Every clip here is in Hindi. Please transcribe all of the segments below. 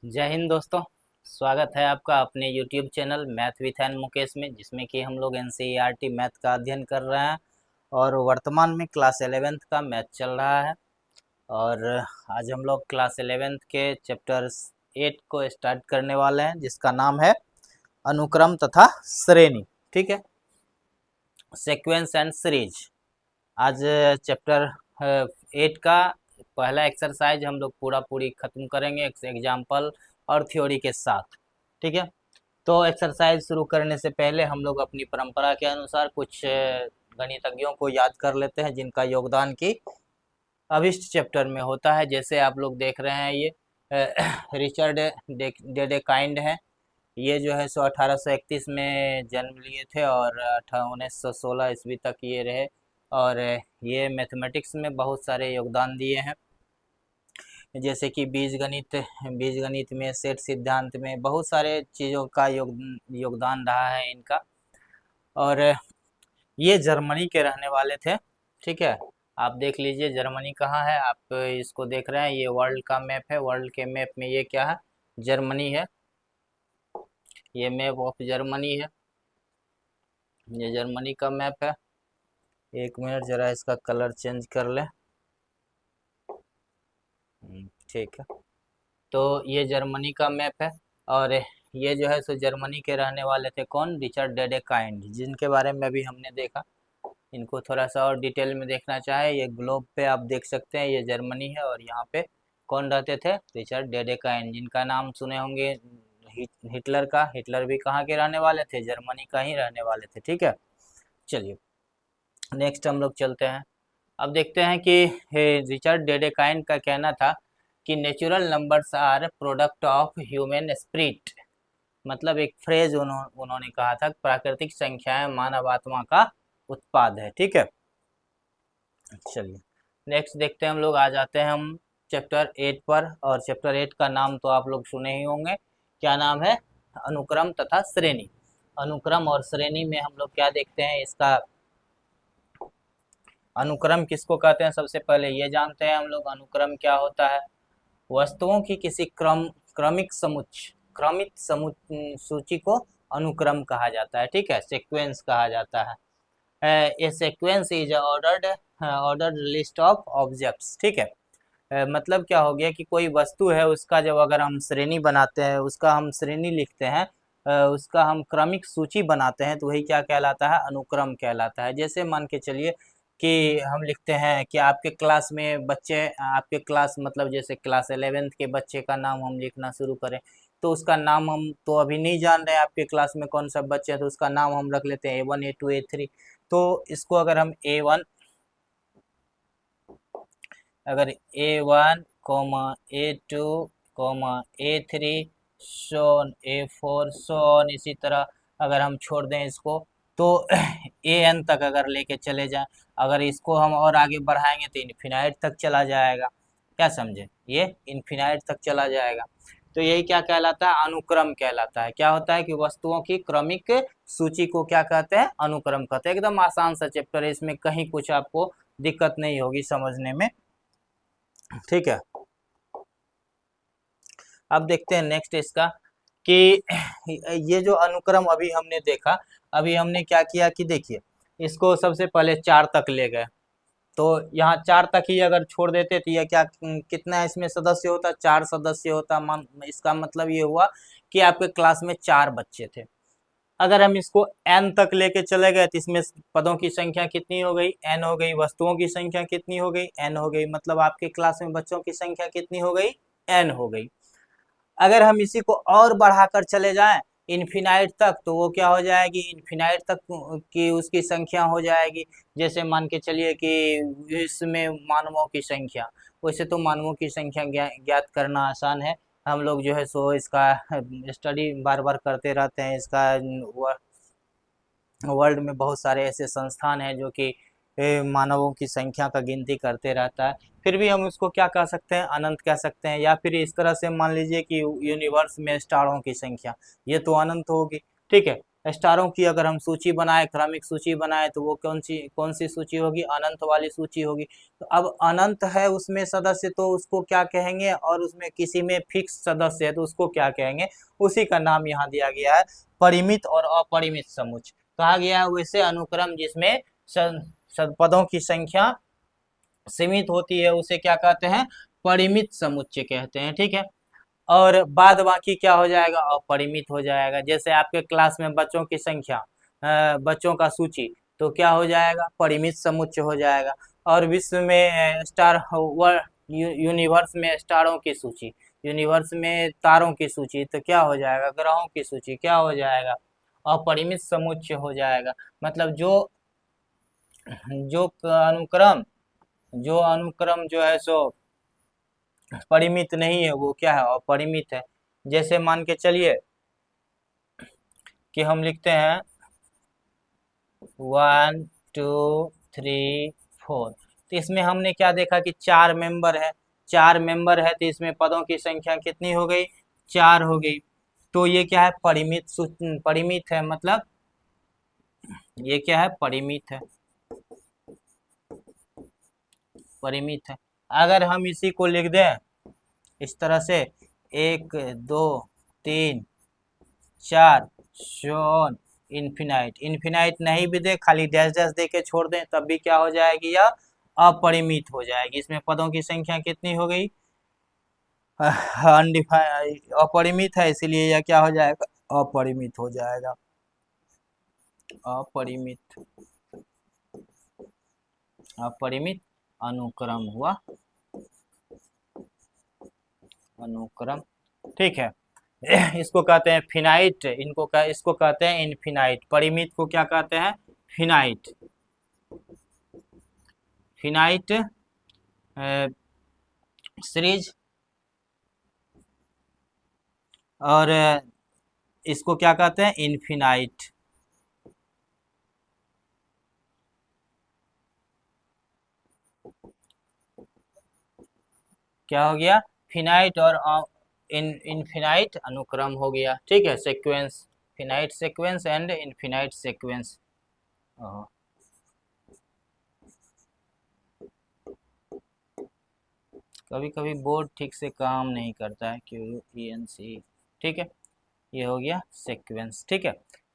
जय हिंद दोस्तों। स्वागत है आपका अपने YouTube channel math with an Mukesh में, जिसमें कि हम लोग NCERT मैथ का अध्ययन कर रहे हैं और वर्तमान में क्लास 11th का मैथ चल रहा है। और आज हम लोग क्लास 11th के चैप्टर 8 को स्टार्ट करने वाले हैं, जिसका नाम है अनुक्रम तथा श्रेणी। ठीक है, सीक्वेंस एंड सीरीज। आज चैप्टर 8 का पहला एक्सरसाइज हम लोग पूरी खत्म करेंगे एग्जाम्पल और थ्योरी के साथ। ठीक है, तो एक्सरसाइज शुरू करने से पहले हम लोग अपनी परंपरा के अनुसार कुछ गणितज्ञों को याद कर लेते हैं, जिनका योगदान की अभिष्ट चैप्टर में होता है। जैसे आप लोग देख रहे हैं, ये रिचर्ड डेडेकाइंड है। ये जो है सो 1831 में जन्म लिए थे और 1916 ईस्वी तक ये रहे। और ये मैथमेटिक्स में बहुत सारे योगदान दिए हैं, जैसे कि बीजगणित में, सेट सिद्धांत में, बहुत सारे चीज़ों का योगदान रहा है इनका। और ये जर्मनी के रहने वाले थे। ठीक है, आप देख लीजिए जर्मनी कहाँ है। आप इसको देख रहे हैं, ये वर्ल्ड का मैप है। वर्ल्ड के मैप में ये क्या है? जर्मनी है। ये मैप ऑफ जर्मनी है, ये जर्मनी का मैप है। एक मिनट, जरा इसका कलर चेंज कर ले। ठीक है, तो ये जर्मनी का मैप है। और ये जो है सो जर्मनी के रहने वाले थे कौन? रिचर्ड डेडेकाइंड, जिनके बारे में अभी हमने देखा। इनको थोड़ा सा और डिटेल में देखना चाहे, ये ग्लोब पे आप देख सकते हैं, ये जर्मनी है। और यहाँ पे कौन रहते थे? रिचर्ड डेडेकाइंड, जिनका नाम सुने होंगे हिटलर का। हिटलर भी कहाँ के रहने वाले थे? जर्मनी का ही रहने वाले थे। ठीक है, चलिए नेक्स्ट हम लोग चलते हैं। अब देखते हैं कि रिचर्ड डेडेकाइंड का कहना था कि natural numbers are product of human spirit. मतलब एक फ्रेज उन्होंने कहा था, प्राकृतिक संख्याएं मानव आत्मा का उत्पाद है। ठीक है, चलिए नेक्स्ट देखते हैं। हम लोग आ जाते हैं हम चैप्टर 8 पर। और चैप्टर 8 का नाम तो आप लोग सुने ही होंगे। क्या नाम है? अनुक्रम तथा श्रेणी। अनुक्रम और श्रेणी में हम लोग क्या देखते हैं? इसका अनुक्रम किसको कहते हैं? सबसे पहले ये जानते हैं हम लोग, अनुक्रम क्या होता है। वस्तुओं की किसी क्रमिक सूची को अनुक्रम कहा जाता है। ठीक है, सीक्वेंस कहा जाता है। A sequence is ordered list of objects. ठीक है, मतलब क्या हो गया कि कोई वस्तु है, उसका जब अगर हम श्रेणी बनाते हैं, उसका हम श्रेणी लिखते हैं, उसका हम क्रमिक सूची बनाते हैं, तो वही क्या कहलाता है? अनुक्रम कहलाता है। जैसे मान के चलिए कि हम लिखते हैं कि आपके क्लास में बच्चे, आपके क्लास मतलब जैसे क्लास 11th के बच्चे का नाम हम लिखना शुरू करें, तो उसका नाम हम तो अभी नहीं जान रहे हैं आपके क्लास में कौन सा बच्चे हैं, तो उसका नाम हम रख लेते हैं A1 A2 A3। तो इसको अगर हम A1, अगर A1 A2 A3 सोन A4 सोन, इसी तरह अगर हम छोड़ दें इसको, तो AN तक अगर लेके चले जाएं, अगर इसको हम और आगे बढ़ाएंगे तो इन्फिनाइट तक चला जाएगा। क्या समझे? ये इन्फिनाइट तक चला जाएगा। तो यही क्या कहलाता है? अनुक्रम कहलाता है। क्या होता है कि वस्तुओं की क्रमिक सूची को क्या कहते हैं? अनुक्रम कहते हैं। एकदम आसान सा चैप्टर है, इसमें कहीं कुछ आपको दिक्कत नहीं होगी समझने में। ठीक है, अब देखते हैं नेक्स्ट इसका कि ये जो अनुक्रम अभी हमने देखा, अभी हमने क्या किया कि देखिए, इसको सबसे पहले 4 तक ले गए। तो यहाँ 4 तक ही अगर छोड़ देते तो यह क्या, कितना इसमें सदस्य होता? 4 सदस्य होता। इसका मतलब ये हुआ कि आपके क्लास में 4 बच्चे थे। अगर हम इसको n तक लेके चले गए तो इसमें पदों की संख्या कितनी हो गई? n हो गई। वस्तुओं की संख्या कितनी हो गई? n हो गई। मतलब आपके क्लास में बच्चों की संख्या कितनी हो गई? n हो गई। अगर हम इसी को और बढ़ाकर चले जाएं इन्फिनाइट तक, तो वो क्या हो जाएगी? इन्फिनाइट तक की उसकी संख्या हो जाएगी। जैसे मान के चलिए कि इसमें मानवों की संख्या, वैसे तो मानवों की संख्या ज्ञात करना आसान है। हम लोग जो है सो इसका स्टडी बार बार करते रहते हैं। इसका वर्ल्ड में बहुत सारे ऐसे संस्थान हैं जो कि मानवों की संख्या का गिनती करते रहता है। फिर भी हम उसको क्या कह सकते हैं? अनंत कह सकते हैं। या फिर इस तरह से मान लीजिए कि यूनिवर्स में स्टारों की संख्या, ये तो अनंत होगी। ठीक है, स्टारों की अगर हम सूची बनाए, क्रमिक सूची बनाए, तो वो कौन सी सूची होगी? अनंत वाली सूची होगी। तो अब अनंत है उसमें सदस्य, तो उसको क्या कहेंगे? और उसमें किसी में फिक्स सदस्य है तो उसको क्या कहेंगे? उसी का नाम यहाँ दिया गया है परिमित और अपरिमित समुच्चय। कहा गया है वैसे अनुक्रम जिसमें पदों की संख्या सीमित होती है उसे क्या कहते हैं? परिमित समुच्चय कहते हैं। ठीक है। और बाद बाकी क्या हो जाएगा? अपरिमित हो जाएगा। जैसे आपके क्लास में बच्चों की संख्या, बच्चों का सूची, तो क्या हो जाएगा? परिमित समुच्चय हो जाएगा। और विश्व में यूनिवर्स में स्टारों की सूची, यूनिवर्स में तारों की सूची, तो क्या हो जाएगा? ग्रहों की सूची क्या हो जाएगा? अपरिमित समुच्चय हो जाएगा। मतलब जो अनुक्रम जो अनुक्रम जो है सो परिमित नहीं है वो क्या है? अपरिमित है। जैसे मान के चलिए कि हम लिखते हैं 1 2 3 4, तो इसमें हमने क्या देखा कि 4 मेंबर है। 4 मेंबर है तो इसमें पदों की संख्या कितनी हो गई? 4 हो गई। तो ये क्या है? परिमित है। मतलब ये क्या है? परिमित है। परिमित है। अगर हम इसी को लिख दें इस तरह से 1 2 3 4 शोन इन्फिनाइट, इन्फिनाइट नहीं भी दे, खाली डैश डैश दे के छोड़ दें तब भी क्या हो जाएगी? यह अपरिमित हो जाएगी। इसमें पदों की संख्या कितनी हो गई? अनडिफाइंड, अपरिमित है, इसीलिए यह क्या हो जाएगा? अपरिमित हो जाएगा। अपरिमित, अपरिमित अनुक्रम हुआ अनुक्रम। ठीक है। इसको कहते हैं फिनाइट, इसको कहते हैं इनफिनाइट। परिमित को क्या कहते हैं? फिनाइट। Finite series. और इसको क्या कहते हैं? इनफिनाइट। क्या हो गया? फिनाइट और इनफिनाइट अनुक्रम हो गया। ठीक है। Sequence, finite sequence and infinite sequence. कभी कभी बोर्ड ठीक से काम नहीं करता है, QUENC। ठीक है। ये हो गया सीक्वेंस। ठीक है।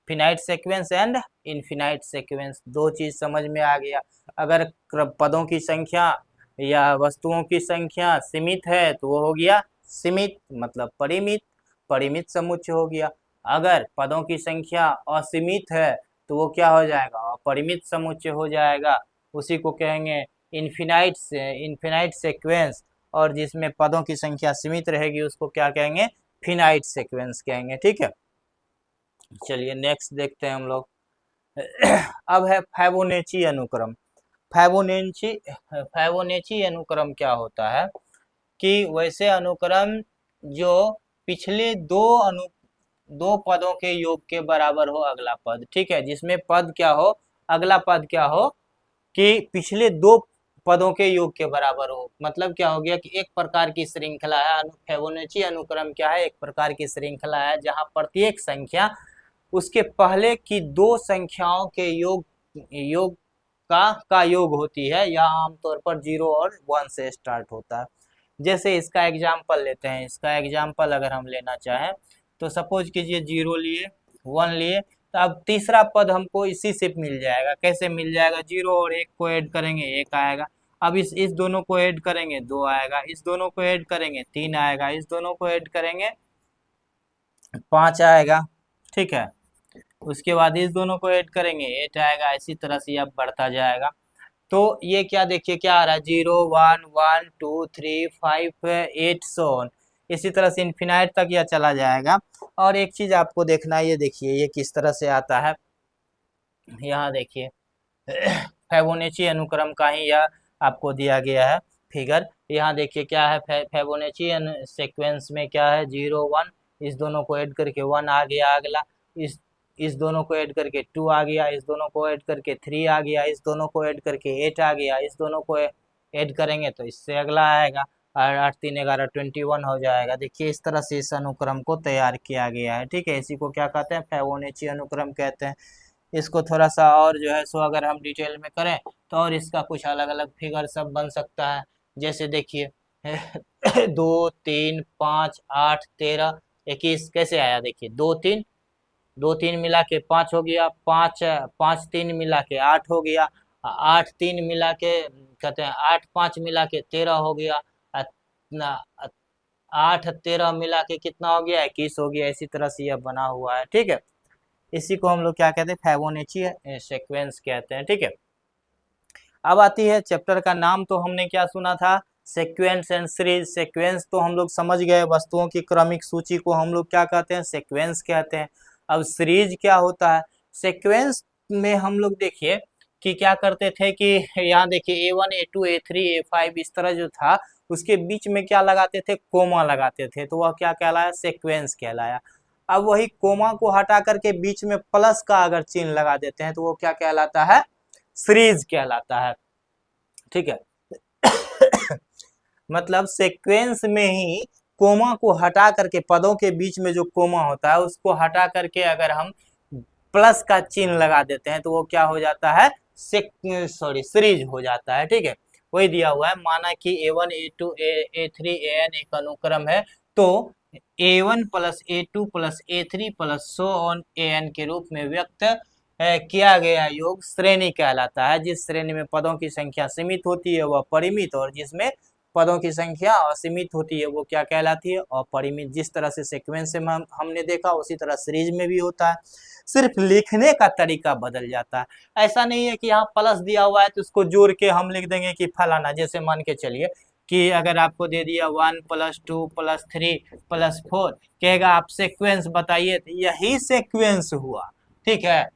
Finite sequence and infinite sequence, दो चीज समझ में आ गया। अगर पदों की संख्या या वस्तुओं की संख्या सीमित है तो वो हो गया सीमित, मतलब परिमित, परिमित समुच्चय हो गया। अगर पदों की संख्या असीमित है तो वो क्या हो जाएगा? अपरिमित समुच्चय हो जाएगा। उसी को कहेंगे इनफिनाइट सीक्वेंस। और जिसमें पदों की संख्या सीमित रहेगी उसको क्या कहेंगे? फिनाइट सीक्वेंस कहेंगे। ठीक है। चलिए नेक्स्ट देखते हैं हम लोग। अब है फिबोनाची अनुक्रम। फिबोनाची अनुक्रम क्या होता है कि वैसे अनुक्रम जो पिछले दो पदों के योग के बराबर हो अगला पद। ठीक है। जिसमें पद क्या हो? अगला पद क्या हो? कि पिछले दो पदों के योग के बराबर हो। मतलब क्या हो गया कि एक प्रकार की श्रृंखला है। फिबोनाची अनुक्रम क्या है? एक प्रकार की श्रृंखला है जहां प्रत्येक संख्या उसके पहले की दो संख्याओं के योग का योग होती है। यह आमतौर पर 0 और 1 से स्टार्ट होता है। जैसे इसका एग्जाम्पल लेते हैं। इसका एग्जाम्पल अगर हम लेना चाहें तो सपोज कीजिए 0 लिए, 1 लिए, तो अब तीसरा पद हमको इसी से मिल जाएगा। कैसे मिल जाएगा? 0 और 1 को ऐड करेंगे 1 आएगा। अब इस दोनों को ऐड करेंगे 2 आएगा। इस दोनों को ऐड करेंगे 3 आएगा। इस दोनों को ऐड करेंगे 5 आएगा। ठीक है। उसके बाद इस दोनों को ऐड करेंगे 8 आएगा। इसी तरह से अब बढ़ता जाएगा। तो ये क्या देखिए क्या आ रहा है? 0 1 1 2 3 5 8 सोन। इसी तरह से इन्फिनाइट तक यह चला जाएगा। और एक चीज आपको देखना है, ये देखिए ये किस तरह से आता है। यहाँ देखिए फिबोनाची अनुक्रम का ही यह आपको दिया गया है फिगर। यहाँ देखिए क्या है? फिबोनाची सीक्वेंस में क्या है? 0 1, इस दोनों को ऐड करके 1 आ गया अगला। इस दोनों को ऐड करके 2 आ गया। इस दोनों को ऐड करके 3 आ गया। इस दोनों को ऐड करके 8 आ गया। इस दोनों को ऐड करेंगे तो इससे अगला आएगा। और 8 3 11 21 हो जाएगा। देखिए इस तरह से इस अनुक्रम को तैयार किया गया है, ठीक है। इसी को क्या कहते हैं, फिबोनाची अनुक्रम कहते हैं। इसको थोड़ा सा और जो है सो अगर हम डिटेल में करें तो और इसका कुछ अलग अलग फिगर सब बन सकता है। जैसे देखिए 2 3 5 8 13 21 कैसे आया, देखिए 2 3 मिला के 5 हो गया, 5 5 3 मिला के 8 हो गया, 8 3 मिला के कहते हैं 8 5 मिला के 13 हो गया, 8 13 मिला के कितना हो गया, 21 हो गया। इसी तरह से यह बना हुआ है, ठीक है। इसी को हम लोग क्या कहते हैं, फिबोनाची सीक्वेंस कहते हैं, ठीक है। अब आती है चैप्टर का नाम, तो हमने क्या सुना था, सीक्वेंस एंड सीरीज। सीक्वेंस तो हम लोग समझ गए, वस्तुओं की क्रमिक सूची को हम लोग क्या कहते हैं, सीक्वेंस कहते हैं। अब सीरीज क्या होता है, सीक्वेंस में हम लोग देखिए कि क्या करते थे कि यहाँ देखिए A1 A2 A3 A5 इस तरह जो था उसके बीच में क्या लगाते थे, कोमा लगाते थे, तो वह क्या कहलाया, सीक्वेंस कहलाया। अब वही कोमा को हटा करके बीच में प्लस का अगर चिन्ह लगा देते हैं तो वो क्या कहलाता है, सीरीज कहलाता है, ठीक है। मतलब सीक्वेंस में ही कोमा को हटा करके, पदों के बीच में जो कोमा होता है उसको हटा करके अगर हम प्लस का चिन्ह लगा देते हैं तो वो क्या हो जाता है, सीरीज हो जाता है, ठीक है। वही दिया हुआ है, माना कि A1 A2 A3 AN एक अनुक्रम है, तो A1 plus A2 plus A3 plus so on AN के रूप में व्यक्त किया गया योग श्रेणी कहलाता है। जिस श्रेणी में पदों की संख्या सीमित होती है वह परिमित, और जिसमें पदों की संख्या असीमित होती है वो क्या कहलाती है, अपरिमित। जिस तरह से सीक्वेंस में हमने देखा उसी तरह सीरीज में भी होता है, सिर्फ लिखने का तरीका बदल जाता है। ऐसा नहीं है कि यहाँ प्लस दिया हुआ है तो उसको जोड़ के हम लिख देंगे कि फलाना। जैसे मान के चलिए कि अगर आपको दे दिया 1 + 2 + 3 + 4, कहेगा आप सीक्वेंस बताइए, तो यही सीक्वेंस हुआ, ठीक है।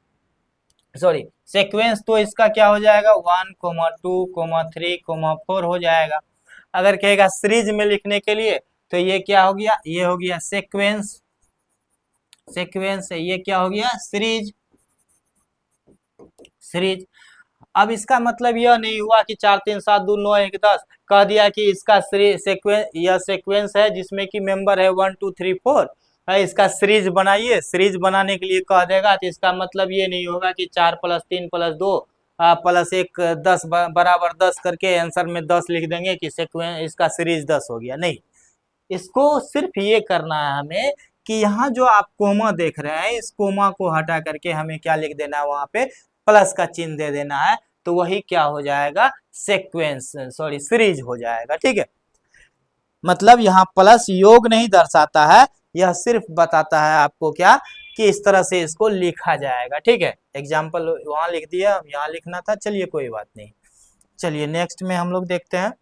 सॉरी, सीक्वेंस तो इसका क्या हो जाएगा, 1 2 3 4 हो जाएगा। अगर कहेगा सीरीज में लिखने के लिए तो ये क्या हो गया, ये हो गया सीक्वेंस, सीक्वेंस है, ये क्या हो गया, सीरीज, सीरीज। अब इसका मतलब यह नहीं हुआ कि 4 3 7 2 9 1 10 कह दिया कि इसका सीक्वेंस, यह सीक्वेंस है जिसमें कि मेंबर है 1 2 3 4 है, इसका सीरीज बनाइए। सीरीज बनाने के लिए कह देगा तो इसका मतलब ये नहीं होगा कि 4 + 3 + 2 + 1 10 बराबर 10 करके आंसर में 10 लिख देंगे कि सीक्वेंस इसका सीरीज 10 हो गया। नहीं, इसको सिर्फ ये करना है हमें कि यहाँ जो आप कोमा देख रहे हैं इस कोमा को हटा करके हमें क्या लिख देना है, वहां पे प्लस का चिन्ह दे देना है, तो वही क्या हो जाएगा, सीक्वेंस, सॉरी सीरीज हो जाएगा, ठीक है। मतलब यहाँ प्लस योग नहीं दर्शाता है, यह सिर्फ बताता है आपको क्या, कि इस तरह से इसको लिखा जाएगा, ठीक है। एग्जाम्पल वहां लिख दिया, यहाँ लिखना था, चलिए कोई बात नहीं। चलिए नेक्स्ट में हम लोग देखते हैं।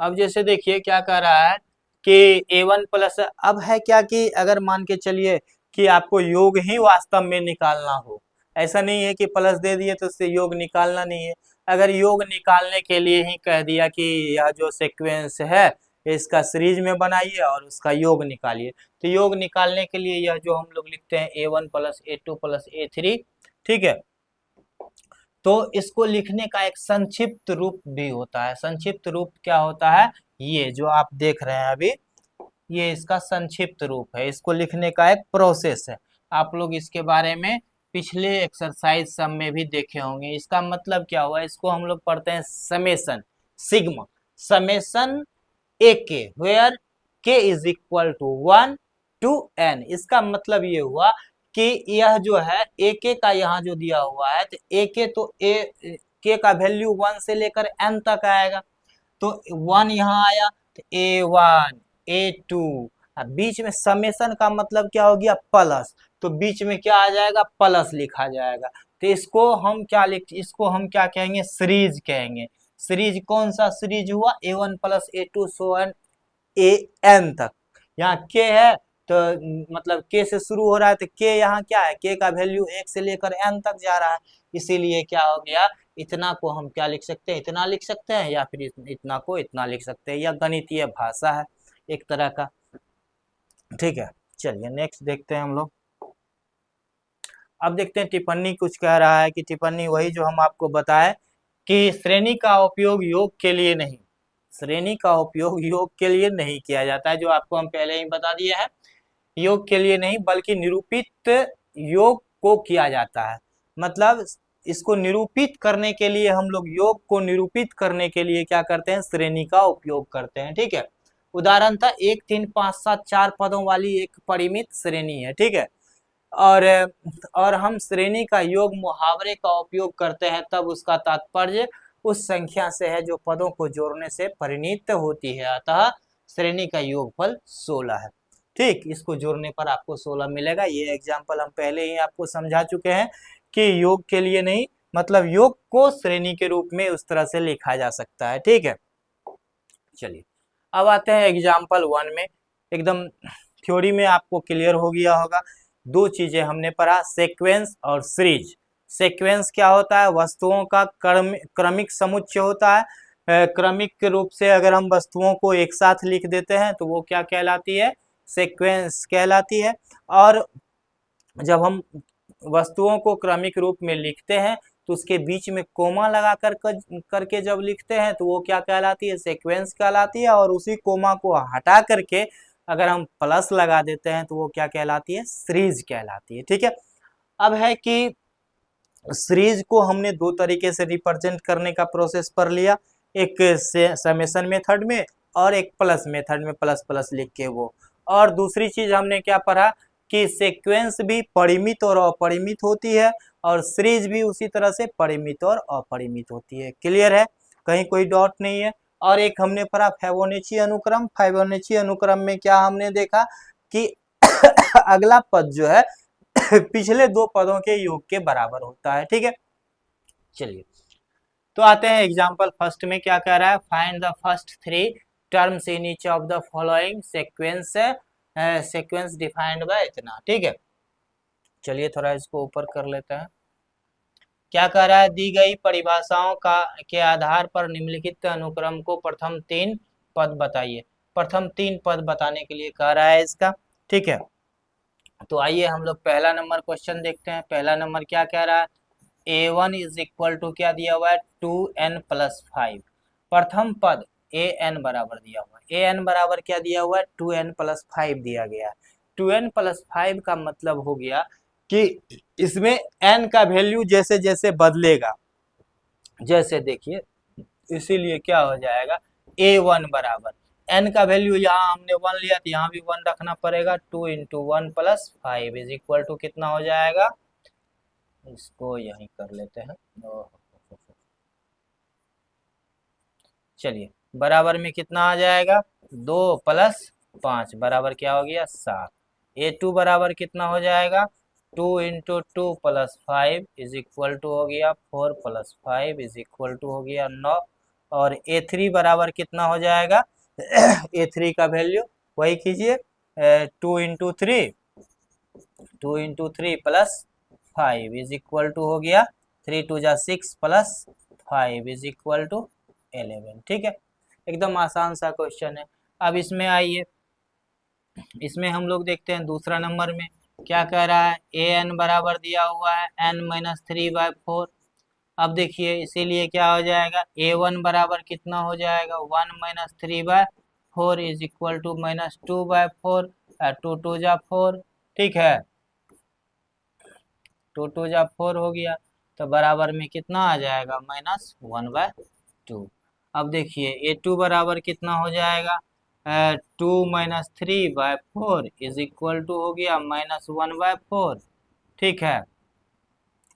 अब जैसे देखिए क्या कह रहा है कि A1 प्लस, अब है क्या कि अगर मान के चलिए कि आपको योग ही वास्तव में निकालना हो, ऐसा नहीं है कि प्लस दे दिए तो उससे योग निकालना नहीं है। अगर योग निकालने के लिए ही कह दिया कि यह जो सीक्वेंस है इसका सीरीज में बनाइए और उसका योग निकालिए, तो योग निकालने के लिए यह जो हम लोग लिखते हैं A1 + A2 + A3, ठीक है, तो इसको लिखने का एक संक्षिप्त रूप भी होता है। संक्षिप्त रूप क्या होता है, ये जो आप देख रहे हैं अभी, ये इसका संक्षिप्त रूप है। इसको लिखने का एक प्रोसेस है, आप लोग इसके बारे में पिछले एक्सरसाइज सब में भी देखे होंगे। इसका मतलब क्या हुआ, इसको हम लोग पढ़ते हैं summation, sigma summation A k, where k is equal to 1 to n। इसका मतलब ये हुआ कि यह जो है ए के का यहाँ जो दिया हुआ है, तो ए के तो ए के का वैल्यू 1 से लेकर n तक आएगा, तो 1 यहाँ आया तो A1 A2, बीच में समेसन का मतलब क्या हो गया, प्लस, तो बीच में क्या आ जाएगा, प्लस लिखा जाएगा। तो इसको हम क्या कहेंगे, सीरीज कहेंगे। सीरीज कौन सा सीरीज हुआ, A1 + A2 सो AN तक। यहाँ के है तो मतलब के से शुरू हो रहा है, तो के यहाँ क्या है, के का वैल्यू 1 से लेकर n तक जा रहा है, इसीलिए क्या हो गया, इतना को हम क्या लिख सकते हैं, इतना लिख सकते हैं, या फिर इतना को इतना लिख सकते हैं। यह गणितीय भाषा है एक तरह का, ठीक है। चलिए नेक्स्ट देखते हैं हम लोग। अब देखते हैं टिप्पणी कुछ कह रहा है कि टिप्पणी वही जो हम आपको बताए कि श्रेणी का उपयोग योग के लिए नहीं, श्रेणी का उपयोग योग के लिए नहीं किया जाता है, जो आपको हम पहले ही बता दिए हैं, योग के लिए नहीं बल्कि निरूपित योग को किया जाता है। मतलब इसको निरूपित करने के लिए हम लोग योग को निरूपित करने के लिए क्या करते हैं, श्रेणी का उपयोग करते हैं। ठीक है, उदाहरण था 1 3 5 7 4 पदों वाली एक परिमित श्रेणी है। ठीक है, और और हम श्रेणी का योग मुहावरे का उपयोग करते हैं तब उसका तात्पर्य उस संख्या से है जो पदों को जोड़ने से परिणीत होती है, अतः श्रेणी का योगफल 16 है। ठीक, इसको जोड़ने पर आपको 16 मिलेगा। ये एग्जाम्पल हम पहले ही आपको समझा चुके हैं कि योग के लिए नहीं, मतलब योग को श्रेणी के रूप में उस तरह से लिखा जा सकता है। ठीक है, चलिए अब आते हैं एग्जाम्पल 1 में। एकदम थ्योरी में आपको क्लियर हो गया होगा। दो चीजें हमने पढ़ा, सीक्वेंस और सीरीज। सीक्वेंस क्या होता है, वस्तुओं का क्रमिक समुच्चय होता है। क्रमिक रूप से अगर हम वस्तुओं को एक साथ लिख देते हैं तो वो क्या कहलाती है, सीक्वेंस कहलाती है। और जब हम वस्तुओं को क्रमिक रूप में लिखते हैं तो उसके बीच में कोमा लगा करके जब लिखते हैं तो वो क्या कहलाती है, सीक्वेंस कहलाती है। और उसी कोमा को हटा करके अगर हम प्लस लगा देते हैं तो वो क्या कहलाती है, सीरीज कहलाती है। ठीक है, अब है कि सीरीज को हमने दो तरीके से रिप्रेजेंट करने का प्रोसेस पढ़ लिया, एक समेशन मेथड में और एक प्लस मेथड में, प्लस प्लस लिख के वो। और दूसरी चीज हमने क्या पढ़ा कि सीक्वेंस भी परिमित और अपरिमित होती है और सीरीज भी उसी तरह से परिमित और अपरिमित होती है। क्लियर है, कहीं कोई डॉट नहीं है। और एक हमने पढ़ा फिबोनाची अनुक्रम। फिबोनाची अनुक्रम में क्या हमने देखा कि अगला पद जो है पिछले दो पदों के योग के बराबर होता है। ठीक है, चलिए तो आते हैं एग्जांपल फर्स्ट में। क्या कह रहा है, find the first 3 terms in each of the following sequence, sequence defined by इतना। ठीक है, चलिए थोड़ा इसको ऊपर कर लेते हैं। क्या कह रहा है, दी गई परिभाषाओं का के आधार पर निम्नलिखित अनुक्रम को प्रथम 3 पद बताइए। प्रथम 3 पद बताने के लिए कह रहा है इसका। ठीक है, तो आइए हम लोग पहला नंबर क्वेश्चन देखते हैं। पहला नंबर क्या कह रहा है, a1 इज इक्वल टू क्या दिया हुआ है, 2n+5। प्रथम पद an बराबर दिया हुआ है। an बराबर क्या दिया हुआ है, 2n+5 दिया गया है। 2n+5 का मतलब हो गया कि इसमें n का वैल्यू जैसे जैसे बदलेगा, जैसे देखिए, इसीलिए क्या हो जाएगा, a1 बराबर n का वैल्यू, यहाँ हमने 1 लिया तो यहाँ भी 1 रखना पड़ेगा। 2 × 1+5 इज इक्वल टू कितना हो जाएगा, इसको यहीं कर लेते हैं। चलिए बराबर में कितना आ जाएगा, 2 + 5 बराबर क्या हो गया, 7। a2 बराबर कितना हो जाएगा, 2 × 2 + 5 इज इक्वल टू हो गया 4 + 5 इज इक्वल टू हो गया 9। और a3 बराबर कितना हो जाएगा a3 का वैल्यू वही कीजिए, 2 × 3 + 5 इज इक्वल टू हो गया 3 2 जा 6 + 5 इज इक्वल टू 11। ठीक है, एकदम आसान सा क्वेश्चन है। अब इसमें आइए, इसमें हम लोग देखते हैं दूसरा नंबर में क्या कह रहा है, an बराबर दिया हुआ है n-3/4। अब देखिए इसीलिए क्या हो जाएगा, a1 बराबर कितना हो जाएगा, 1 - 3/4 इज इक्वल टू -2/4, 2 2 जा 4। ठीक है, 2 2 जा 4 हो गया, तो बराबर में कितना आ जाएगा, -1/2। अब देखिए a2 बराबर कितना हो जाएगा, 2 - 3/4 इज इक्वल टू हो गया -1/4। ठीक है,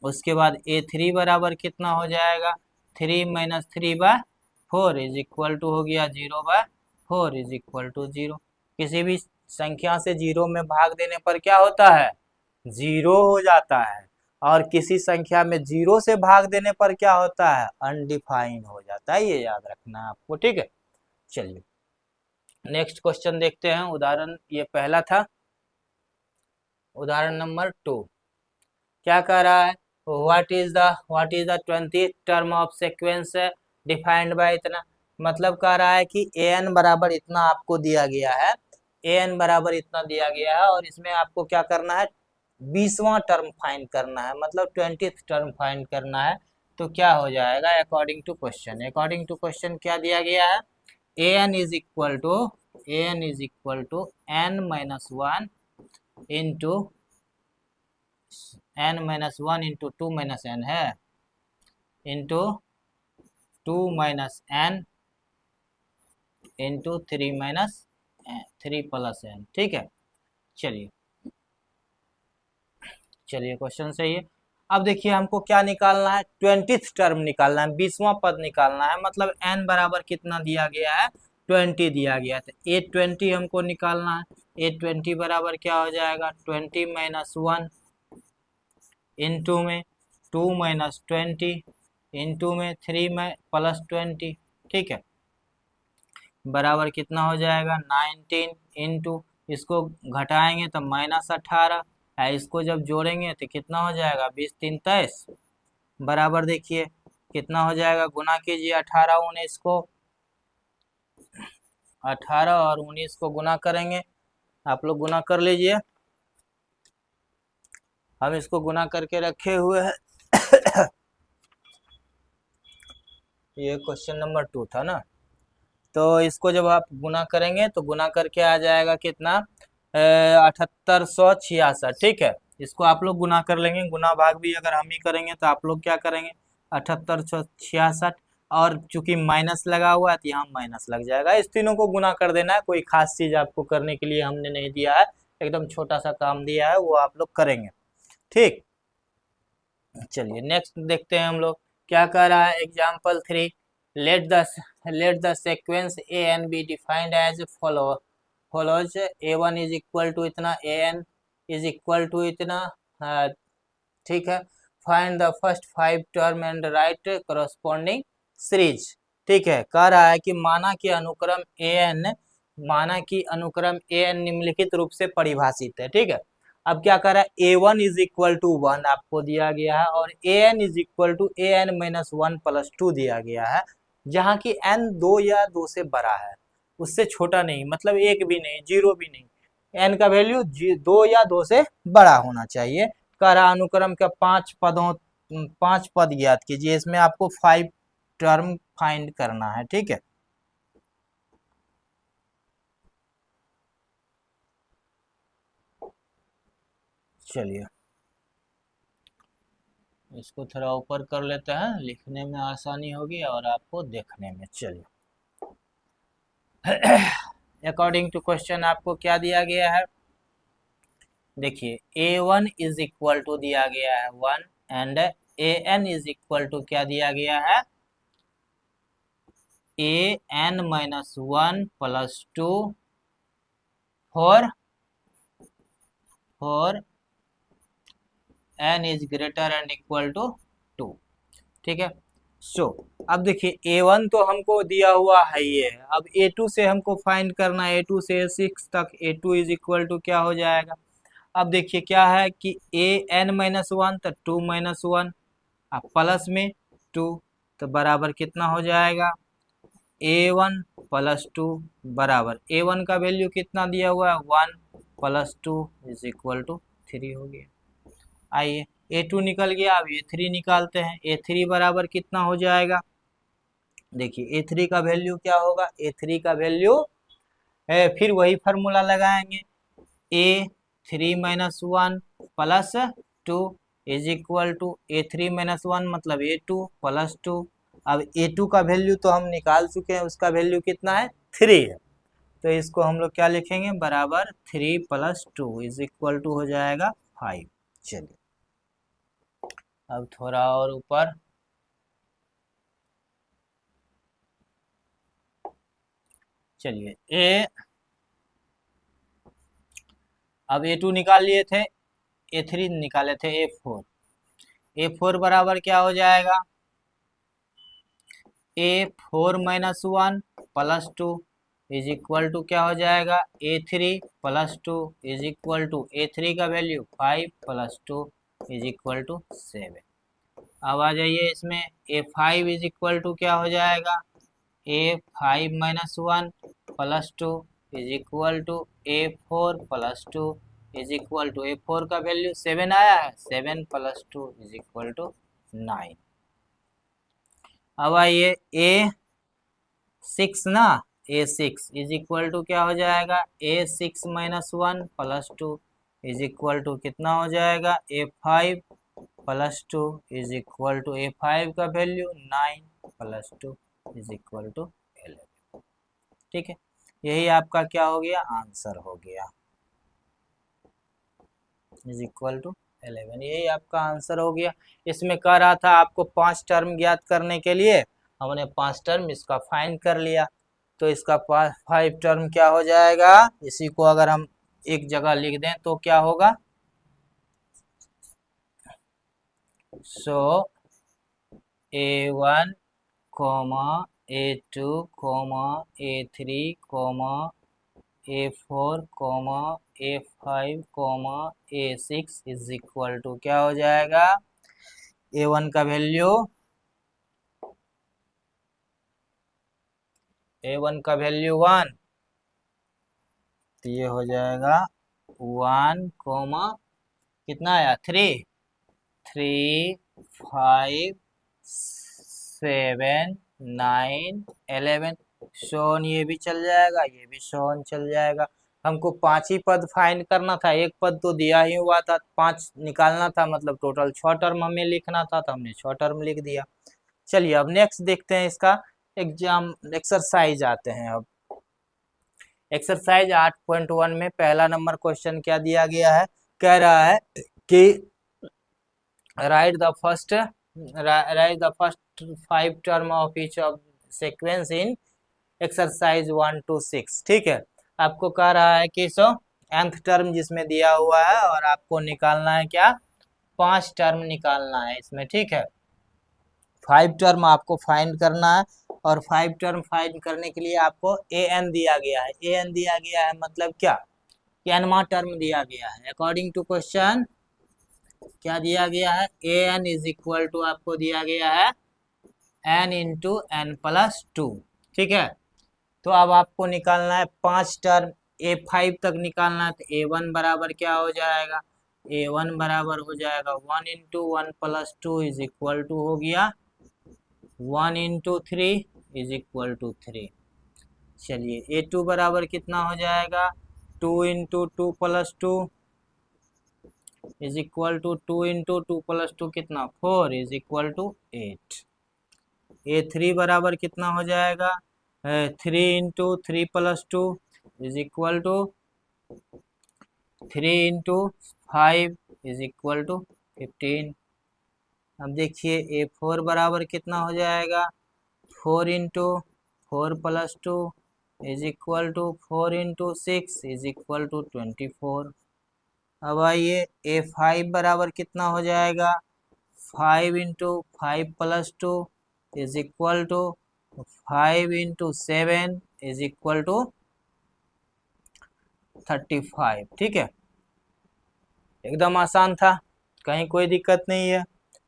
उसके बाद a3 बराबर कितना हो जाएगा, 3 - 3/4 इज इक्वल टू हो गया 0/4 इज इक्वल टू 0। किसी भी संख्या से 0 में भाग देने पर क्या होता है, 0 हो जाता है। और किसी संख्या में 0 से भाग देने पर क्या होता है, अनडिफाइंड हो जाता है। ये याद रखना है आपको। ठीक है, चलिए नेक्स्ट क्वेश्चन देखते हैं। उदाहरण ये पहला था, उदाहरण नंबर 2 क्या कह रहा है, what is the 20th term of sequence defined by इतना। मतलब कह रहा है कि an बराबर इतना आपको दिया गया है, an बराबर इतना दिया गया है और इसमें आपको क्या करना है, 20वां टर्म फाइंड करना है, मतलब 20th टर्म फाइंड करना है। तो क्या हो जाएगा अकॉर्डिंग टू क्वेश्चन क्या दिया गया है, a n is equal to n minus one into n minus one into two minus n है, into two minus n into three minus three plus n. ठीक है, चलिए चलिए क्वेश्चन सही है। अब देखिए हमको क्या निकालना है, 20th टर्म निकालना है, 20वां पद निकालना है, मतलब n बराबर कितना दिया गया है, 20 दिया गया था, A20 हमको निकालना है। A20 बराबर क्या हो जाएगा, 20 माइनस वन इंटू में टू माइनस 20 इंटू में थ्री में प्लस 20। ठीक है, बराबर कितना हो जाएगा 19 इंटू, इसको घटाएंगे तो माइनस 18 है, इसको जब जोड़ेंगे तो कितना हो जाएगा 20 3 23, बराबर देखिए कितना हो जाएगा, गुना कीजिए 18 19 को, 18 और 19 को गुना करेंगे, आप लोग गुना कर लीजिए, हम इसको गुना करके रखे हुए हैं। ये क्वेश्चन नंबर 2 था ना, तो इसको जब आप गुना करेंगे तो गुना करके आ जाएगा कितना 7866। ठीक है, इसको आप लोग गुना कर लेंगे, गुना भाग भी अगर हम ही करेंगे तो आप लोग क्या करेंगे 7866, और चूंकि माइनस लगा हुआ है तो यहाँ माइनस लग जाएगा, इस तीनों को गुना कर देना है, कोई खास चीज आपको करने के लिए हमने नहीं दिया है, एकदम छोटा सा काम दिया है, वो आप लोग करेंगे। ठीक, चलिए नेक्स्ट देखते हैं हम लोग क्या कह रहा है, example 3, let the let the sequence a and b defined as follows a1 is equal to इतना, an इज इक्वल टू इतना, ठीक है, find the first 5 term and write corresponding series. ठीक है, कह रहा है कि माना कि अनुक्रम an निम्नलिखित रूप से परिभाषित है। ठीक है, अब क्या कर रहा है, a1 is equal to one आपको दिया गया है, और an is equal to an minus one plus two दिया गया है, जहाँ की n 2 या 2 से बड़ा है, उससे छोटा नहीं, मतलब एक भी नहीं, जीरो भी नहीं, n का वैल्यू 2 या 2 से बड़ा होना चाहिए। कह रहा अनुक्रम का 5 पद ज्ञात कीजिए, इसमें आपको 5 टर्म फाइंड करना है। ठीक है, चलिए इसको थोड़ा ऊपर कर लेते हैं, लिखने में आसानी होगी और आपको देखने में। चलिए अकॉर्डिंग टू क्वेश्चन आपको क्या दिया गया है, देखिए a1 इज इक्वल टू दिया गया है 1 and an is equal to क्या दिया गया है, an minus one plus two for n is greater and equal to 2। ठीक है, सो अब देखिए a1 तो हमको दिया हुआ है ये, अब a2 से हमको फाइंड करना है, a2 से a6 तक, a2 इज इक्वल टू क्या हो जाएगा, अब देखिए क्या है कि an माइनस वन तो 2 माइनस वन, अब प्लस में 2, तो बराबर कितना हो जाएगा a1 प्लस 2, बराबर a1 का वैल्यू कितना दिया हुआ है 1 प्लस 2 इज इक्वल टू 3 हो गया। आइए a2 निकल गया, अब a3 निकालते हैं, a3 बराबर कितना हो जाएगा, देखिए a3 का वैल्यू क्या होगा, a3 का वैल्यू फिर वही फार्मूला लगाएंगे, a3 minus one plus two is equal to a3 minus one मतलब a2 प्लस टू, अब a2 का वैल्यू तो हम निकाल चुके हैं, उसका वैल्यू कितना है 3 है, तो इसको हम लोग क्या लिखेंगे, बराबर 3 plus two is equal to हो जाएगा 5। चलिए अब थोड़ा और ऊपर, चलिए अब a2 निकाल लिए थे, a3 निकाले थे, a4 बराबर क्या हो जाएगा, a4 minus one plus two is equal to क्या हो जाएगा, a3 plus two is equal to a3 का value 5 plus two is equal to 7। अब आ जाइए इसमें, a5 इज इक्वल टू क्या हो जाएगा, a5 minus one plus two is equal to a4 plus two is equal to A4 का वैल्यू 7 आया है, 7 + 2 इज इक्वल टू 9। अब आइए A6 ना, A6 इज इक्वल टू क्या हो जाएगा, A6 - 1 + 2 इज इक्वल टू कितना हो जाएगा, A5 + 2 is equal to A5 का वैल्यू 9 + 2 इज इक्वल टू 11। ठीक है, यही आपका क्या हो गया, आंसर हो गया, इज इक्वल टू 11। यही आपका आंसर हो गया। इसमें कह रहा था आपको 5 टर्म ज्ञात करने के लिए, हमने 5 टर्म इसका फाइंड कर लिया। तो इसका 5 टर्म क्या हो जाएगा, इसी को अगर हम एक जगह लिख दें तो क्या होगा, सो A1, A2, A3, A4, A5, A6 is equal to क्या हो जाएगा, A1 का वैल्यू, A1 का वैल्यू 1, तो ये हो जाएगा 1, कितना आया, 3, 3, 5, 7, 9, 11। शोन ये भी चल जाएगा, ये भी शोन चल जाएगा। हमको 5 ही पद फाइंड करना था, एक पद तो दिया ही हुआ था, 5 निकालना था, मतलब टोटल 6 टर्म हमें लिखना था, तो हमने 6 टर्म लिख दिया। चलिए अब नेक्स्ट देखते हैं, इसका एग्जाम एक्सरसाइज आते हैं। अब एक्सरसाइज 8.1 में पहला नंबर क्वेश्चन क्या दिया गया है, कह रहा है कि right the first 5 term of each of sequence in exercise 1 to 6। ठीक है, आपको कह रहा है कि nth टर्म जिसमें दिया हुआ है, और आपको निकालना है क्या, 5 टर्म निकालना है इसमें। ठीक है, 5 टर्म आपको फाइंड करना है, और 5 टर्म फाइंड करने के लिए आपको an दिया गया है। an दिया गया है मतलब क्या, nवां टर्म दिया गया है। अकॉर्डिंग टू क्वेश्चन क्या दिया गया है, an इज इक्वल टू आपको दिया गया है n इंटू n+2। ठीक है, तो अब आपको निकालना है 5 टर्म, A5 तक निकालना है, तो A1 बराबर क्या हो जाएगा, A1 बराबर हो जाएगा 1 इंटू 1+2 इज इक्वल टू हो गया 1 इंटू 3 इज इक्वल टू 3। चलिए A2 बराबर कितना हो जाएगा, 2 into 2+2 is equal to 2 into 2+2 कितना, 4 इज इक्वल टू 8। A3 बराबर कितना हो जाएगा, 3 into 3+2 is equal to 3 into 5 is equal to 15। अब देखिए A4 बराबर कितना हो जाएगा, 4 into 4+2 is equal to 4 into 6 is equal to 24। अब आइए A5 बराबर कितना हो जाएगा, 5 into 5+2 is equal to 5 into 7 is equal to 35। ठीक है, एकदम आसान था, कहीं कोई दिक्कत नहीं है।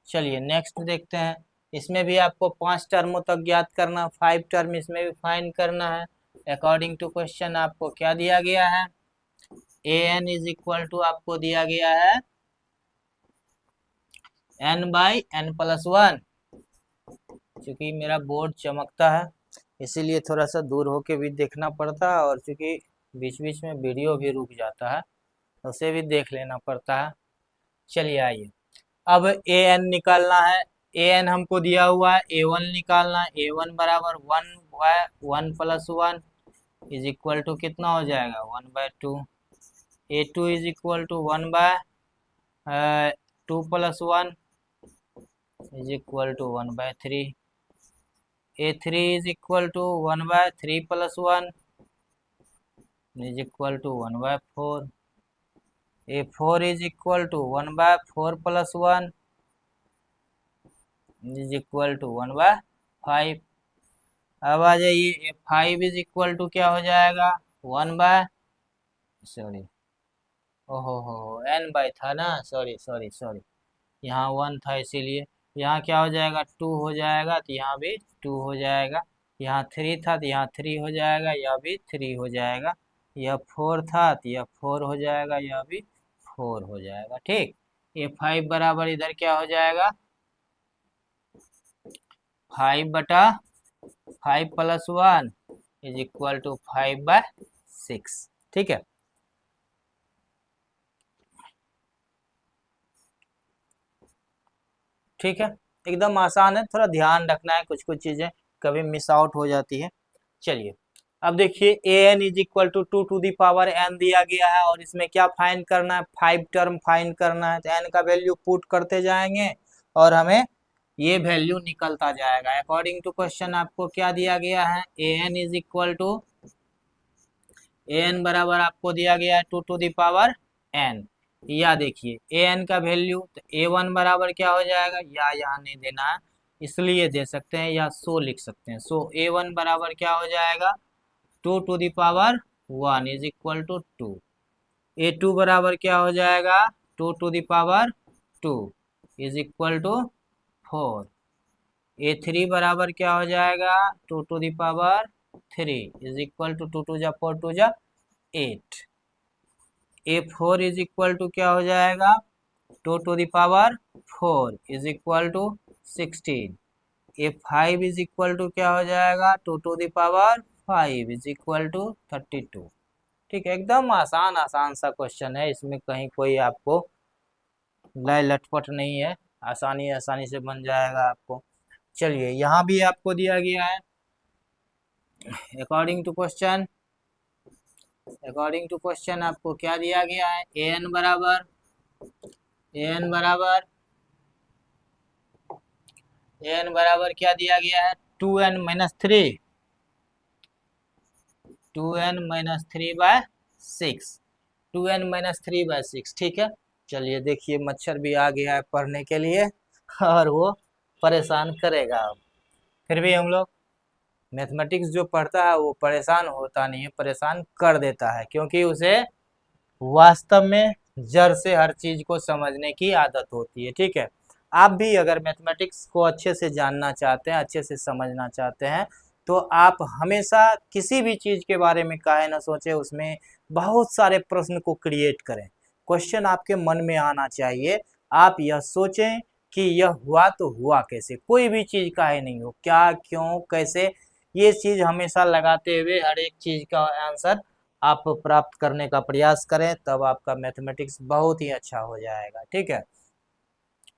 चलिए नेक्स्ट देखते हैं, इसमें भी आपको 5 टर्मों तक ज्ञात करना, 5 टर्म इसमें भी फाइंड करना है। अकॉर्डिंग टू क्वेश्चन आपको क्या दिया गया है, an इज इक्वल टू आपको दिया गया है n/n+1। क्योंकि मेरा बोर्ड चमकता है, इसीलिए थोड़ा सा दूर होके भी देखना पड़ता है, और क्योंकि बीच बीच में वीडियो भी रुक जाता है, उसे भी देख लेना पड़ता है। चलिए आइए, अब an निकालना है, an हमको दिया हुआ है, a1 निकालना है, a1 बराबर 1/1+1 इज इक्वल टू कितना हो जाएगा, 1/2। a2 is equal to 1/2+1 is equal to 1/3। A3 is equal to 1/3+1 is equal to 1/4। A4 is equal to 1/4+1 is equal to 1/5। अब आ जाइए A5 इज इक्वल टू क्या हो जाएगा, सॉरी, ओहो n था ना, सॉरी सॉरी सॉरी, यहाँ 1 था इसीलिए, यहाँ क्या हो जाएगा, 2 हो जाएगा, तो यहाँ भी 2 हो जाएगा। यहाँ 3 था तो यहाँ 3 हो जाएगा, यह भी 3 हो जाएगा। यह 4 था तो यह 4 हो जाएगा, यह भी 4 हो जाएगा। ठीक, ये 5 बराबर इधर क्या हो जाएगा, 5/5 + 1 = 5/6। ठीक है, ठीक है, एकदम आसान है, थोड़ा ध्यान रखना है, कुछ कुछ चीजें कभी मिस आउट हो जाती है। चलिए अब देखिए, an = 2 to the power n दिया गया है और इसमें क्या फाइंड करना है, 5 टर्म फाइंड करना है। तो n का वैल्यू पुट करते जाएंगे और हमें ये वैल्यू निकलता जाएगा। अकॉर्डिंग टू क्वेश्चन आपको क्या दिया गया है, an बराबर आपको दिया गया है 2 टू दी पावर n। या देखिए an का वैल्यू, तो a1 बराबर क्या हो जाएगा, या यहाँ नहीं देना है इसलिए दे सकते हैं, या सो लिख सकते हैं। सो a1 बराबर क्या हो जाएगा, 2 टू दी पावर 1 = 2। a2 बराबर क्या हो जाएगा, 2 टू दी पावर 2 = 4। a3 बराबर क्या हो जाएगा, 2 टू दी पावर 3 = 2 2 जा 4 2 जा 8। a4 क्या हो जाएगा, 2 टू दी पावर 4 = 16। a5 क्या हो जाएगा, 2 टू दी पावर 5 = 32। ठीक है, एकदम आसान आसान सा क्वेश्चन है, इसमें कहीं कोई आपको लय लटपट नहीं है, आसानी आसानी से बन जाएगा आपको। चलिए यहाँ भी आपको दिया गया है, अकॉर्डिंग टू क्वेश्चन आपको क्या दिया गया है, an बराबर क्या दिया गया है, 2n-3 2n-3/6 2n-3/6। ठीक है, चलिए देखिए मच्छर भी आ गया है पढ़ने के लिए और वो परेशान करेगा। अब फिर भी हम लोग मैथमेटिक्स जो पढ़ता है वो परेशान होता नहीं है, परेशान कर देता है, क्योंकि उसे वास्तव में जड़ से हर चीज को समझने की आदत होती है। ठीक है, आप भी अगर मैथमेटिक्स को अच्छे से जानना चाहते हैं, अच्छे से समझना चाहते हैं, तो आप हमेशा किसी भी चीज के बारे में काहे ना सोचे, उसमें बहुत सारे प्रश्न को क्रिएट करें। क्वेश्चन आपके मन में आना चाहिए, आप यह सोचें कि यह हुआ तो हुआ कैसे, कोई भी चीज काहे नहीं हो, क्या क्यों कैसे, ये चीज हमेशा लगाते हुए हर एक चीज का आंसर आप प्राप्त करने का प्रयास करें, तब आपका मैथमेटिक्स बहुत ही अच्छा हो जाएगा। ठीक है,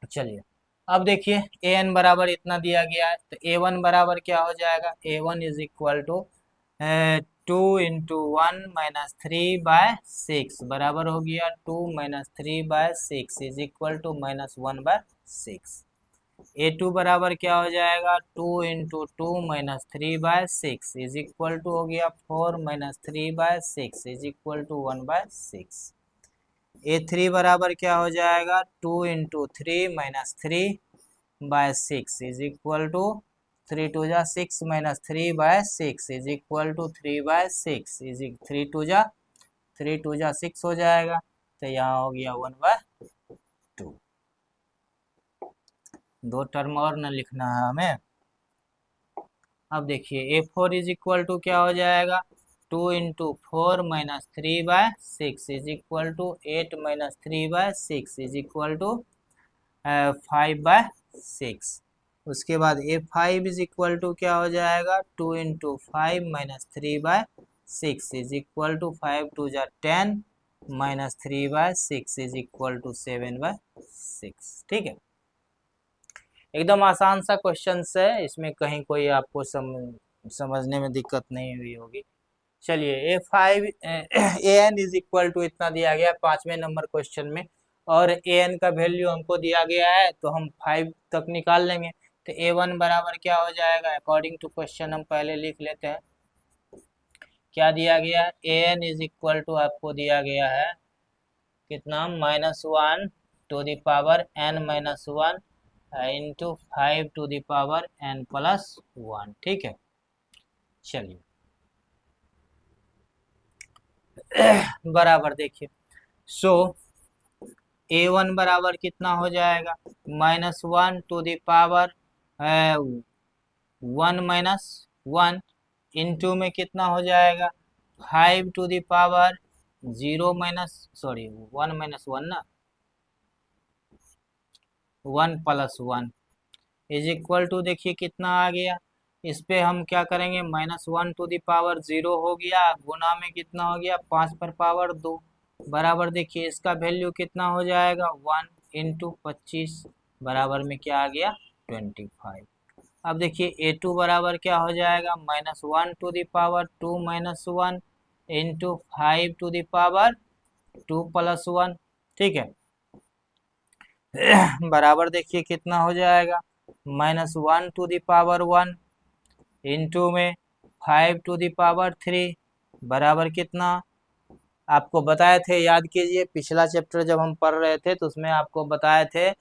चलिए अब देखिए an बराबर इतना दिया गया है, तो a1 बराबर क्या हो जाएगा, a1 = 2 × 1 - 3/6 बराबर हो गया 2 - 3/6 = -1/6। a2 बराबर क्या हो जाएगा, 2 × 2 - 3/6 हो गया 4 - 3/6 = 1/6। a3 बराबर क्या हो जाएगा, 2 × 3 - 3/6 3 2 जा 6 - 3/6 3/6 3 2 जा 6 हो जाएगा, तो यहाँ हो गया 1/2। दो टर्म और न लिखना है हमें। अब देखिए a4 क्या हो जाएगा, 2 × 4 - 3/6 8 - 3/6 5/6। उसके बाद a5 क्या हो जाएगा, 2 × 5 - 3/6 5 2 जा 10 - 3/6 7/6। ठीक है, एकदम आसान सा क्वेश्चन है, इसमें कहीं कोई आपको समझने में दिक्कत नहीं हुई होगी। चलिए a5 an इतना दिया गया 5वें नंबर क्वेश्चन में, और an का वैल्यू हमको दिया गया है, तो हम 5 तक निकाल लेंगे। तो a1 बराबर क्या हो जाएगा, अकॉर्डिंग टू क्वेश्चन हम पहले लिख लेते हैं। क्या दिया गया है, an आपको दिया गया है कितना, -1 to the power n - 1 × 5 to the power n + 1। ठीक है, चलिए बराबर देखिए, सो a1 बराबर कितना हो जाएगा, -1 टू दी पावर 1 - 1 इंटू में कितना हो जाएगा, 5 to the power zero minus sorry 1 - 1 ना, 1 + 1 इज इक्वल टू, देखिए कितना आ गया। इस पे हम क्या करेंगे, -1 टू द पावर 0 हो गया, गुना में कितना हो गया 5 पर पावर 2 बराबर, देखिए इसका वैल्यू कितना हो जाएगा 1 × 25 बराबर में क्या आ गया 25। अब देखिए A2 बराबर क्या हो जाएगा, -1 to the power 2 - 1 into 5 to the power 2 + 1, ठीक है। बराबर देखिए कितना हो जाएगा, -1 टू द पावर 1 इंटू में 5 टू द पावर 3 बराबर कितना, आपको बताए थे, याद कीजिए पिछला चैप्टर जब हम पढ़ रहे थे तो उसमें आपको बताए थे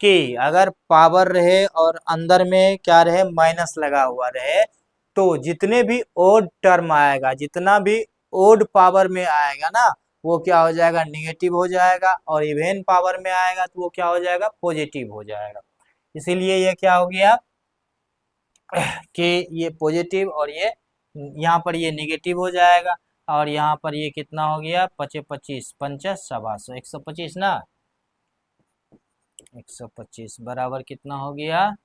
कि अगर पावर रहे और अंदर में क्या रहे माइनस लगा हुआ रहे, तो जितने भी ओड टर्म आएगा, जितना भी ओड पावर में आएगा ना, वो क्या हो जाएगा निगेटिव हो जाएगा, और इवन पावर में आएगा तो वो क्या हो जाएगा पॉजिटिव हो जाएगा। इसीलिए ये क्या हो गया कि ये पॉजिटिव और ये यहाँ पर ये निगेटिव हो जाएगा, और यहाँ पर ये कितना हो गया 25 पंचा 125 125 ना, 125 बराबर कितना हो गया,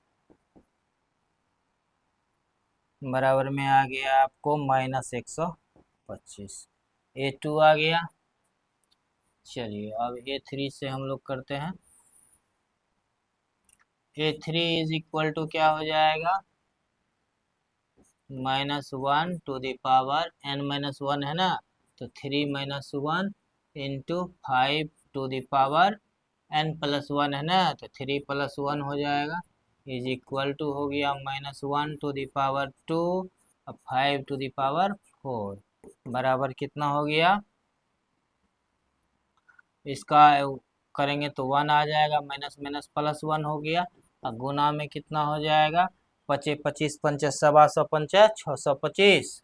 बराबर में आ गया आपको -125। A2 आ गया। चलिए अब A3 से हम लोग करते हैं। A3 इज इक्वल टू क्या हो जाएगा, -1 टू द पावर n - 1 है ना, तो 3 - 1 into 5 to the power n + 1 है ना, तो 3 + 1 हो जाएगा, इज इक्वल टू हो गया -1 टू द पावर 2 और 5 टू द पावर 4 बराबर कितना हो गया, इसका करेंगे तो 1 आ जाएगा, माइनस माइनस +1 हो गया, और गुना में कितना हो जाएगा 25 पंचे 725 625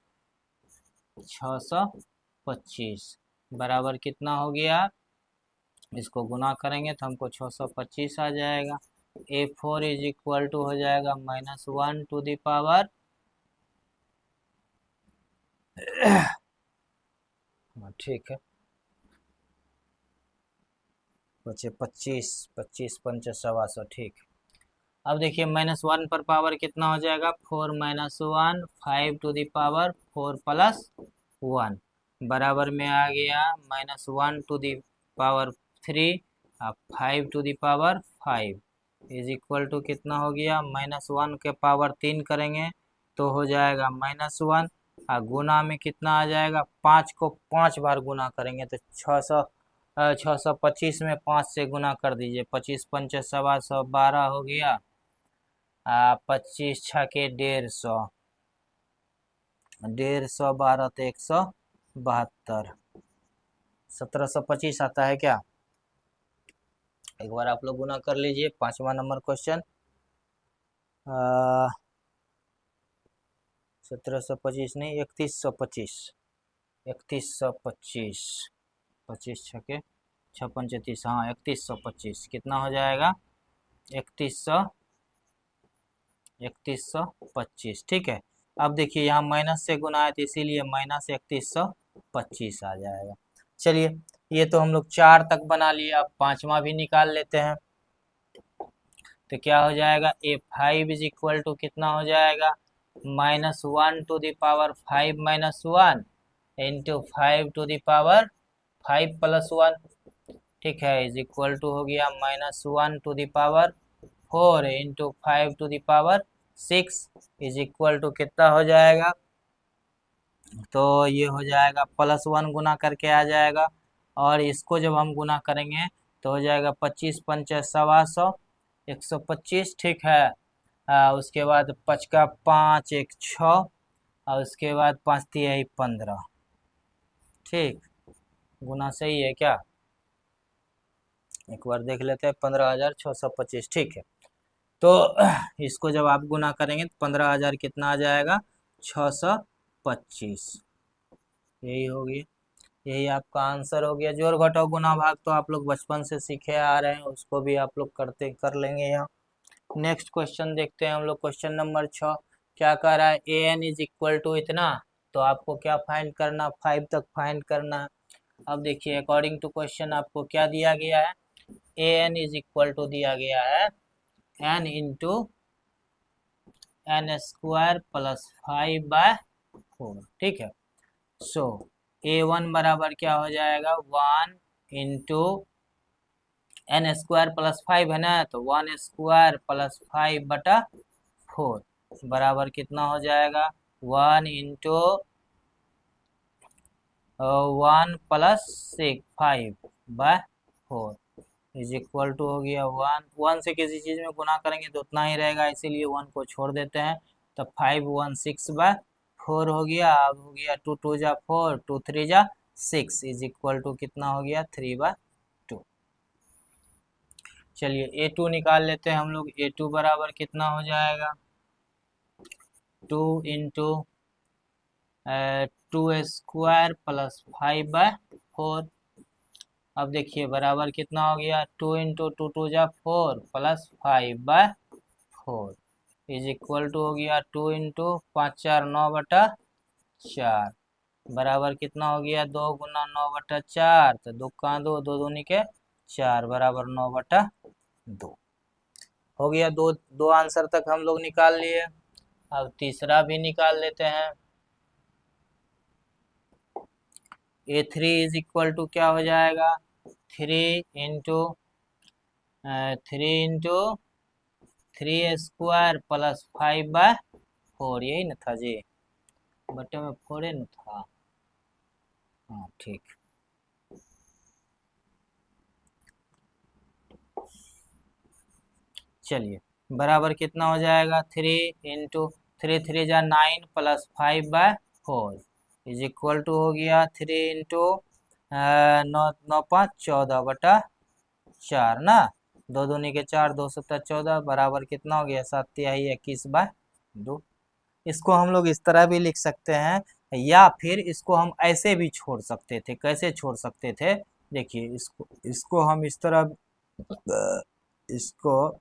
625 बराबर कितना हो गया, इसको गुना करेंगे तो हमको 625 आ जाएगा। A4 इज इक्वल टू हो जाएगा -1 टू द पावर ठीक है, बचे 25 25 पंचे 725 ठीक। अब देखिए -1 पर पावर कितना हो जाएगा 4 - 1 5 टू द पावर 4 + 1 बराबर में आ गया -1 टू द पावर 3 और 5 to the power 5 is equal to कितना हो गया, -1 के पावर 3 करेंगे तो हो जाएगा -1, और गुना में कितना आ जाएगा 5 को 5 बार गुना करेंगे तो 625 में 5 से गुना कर दीजिए, 25 पंचे 712 हो गया, 25 छके 150 150 12 तो 172 1725 आता है क्या, एक बार आप लोग गुना कर लीजिए। 5वां नंबर क्वेश्चन 1725 नहीं 3125 3125 25 छके 6 × 5 = 30, हाँ 3125 कितना हो जाएगा 3125 ठीक है। अब देखिए यहाँ माइनस से गुना है तो इसीलिए -3125 आ जाएगा। चलिए ये तो हम लोग 4 तक बना लिए, अब 5वां भी निकाल लेते हैं। तो क्या हो जाएगा A5 इज इक्वल टू कितना हो जाएगा -1 to the power 5 - 1 into 5 to the power 5 + 1 ठीक है, इज इक्वल टू हो गया -1 to the power 4 into 5 to the power 6 is equal to कितना हो जाएगा, तो ये हो जाएगा +1 गुना करके आ जाएगा, और इसको जब हम गुना करेंगे तो हो जाएगा 25 पंचे 125 125 ठीक है। उसके बाद 5 का 5 1 6 और उसके बाद 5 तिहाई 15 ठीक, गुना सही है क्या, एक बार देख लेते हैं 15,625 ठीक है। तो इसको जब आप गुना करेंगे तो 15,000 कितना आ जाएगा 625, यही होगी, यही आपका आंसर हो गया। जोड़ घटाव गुना भाग तो आप लोग बचपन से सीखे आ रहे हैं, उसको भी आप लोग करते कर लेंगे यहाँ। नेक्स्ट क्वेश्चन देखते हैं हम लोग, क्वेश्चन नंबर 6 क्या कह रहा है, an इज इक्वल टू इतना, तो आपको क्या फाइंड करना 5 तक फाइंड करना है। अब देखिए अकॉर्डिंग टू क्वेश्चन आपको क्या दिया गया है, a n is equal to दिया गया है n into n square plus 5/4, ठीक है। सो ए वन बराबर क्या हो जाएगा, 1 इंटू एन स्क्वायर प्लस 5 है ना, तो 1 स्क्वायर प्लस 5/4 बराबर कितना हो जाएगा, 1 into 1 plus 5/4 is equal to हो गया 1 से किसी चीज में गुना करेंगे तो उतना ही रहेगा, इसीलिए 1 को छोड़ देते हैं। तो 5 1 6/4 हो गया। अब हो गया 2 2 जा 4, 2 3 जा 6 इज इक्वल टू कितना हो गया, 3/2। चलिए A2 निकाल लेते हैं हम लोग। A2 बराबर कितना हो जाएगा, 2 इंटू 2 स्क्वायर प्लस 5/4। अब देखिए बराबर कितना हो गया, 2 इंटू 2 2 जा 4 प्लस 5/4 इज इक्वल टू हो गया 2 इंटू 5 4 9/4 बराबर कितना हो गया, 2 गुना 9/4, तो 2 का 2, 2 दूनी के 4 बराबर 9/2 हो गया। दो आंसर तक हम लोग निकाल लिए। अब तीसरा भी निकाल लेते हैं। A3 इज इक्वल टू क्या हो जाएगा, 3 प्लस 5/4, यही न था जी, बटे में 4 न था, हाँ ठीक। चलिए बराबर कितना हो जाएगा, 3 इंटू 3 3 जा 9 प्लस 5/4 इज इक्वल टू हो गया 3 इंटू 9 9 5 14/4 ना, 2 दूनी के 4, 2 7 14 बराबर कितना हो गया, 7 तिहाई 21/2। इसको हम लोग इस तरह भी लिख सकते हैं, या फिर इसको हम ऐसे भी छोड़ सकते थे। कैसे छोड़ सकते थे, देखिए इसको हम इस तरह, इसको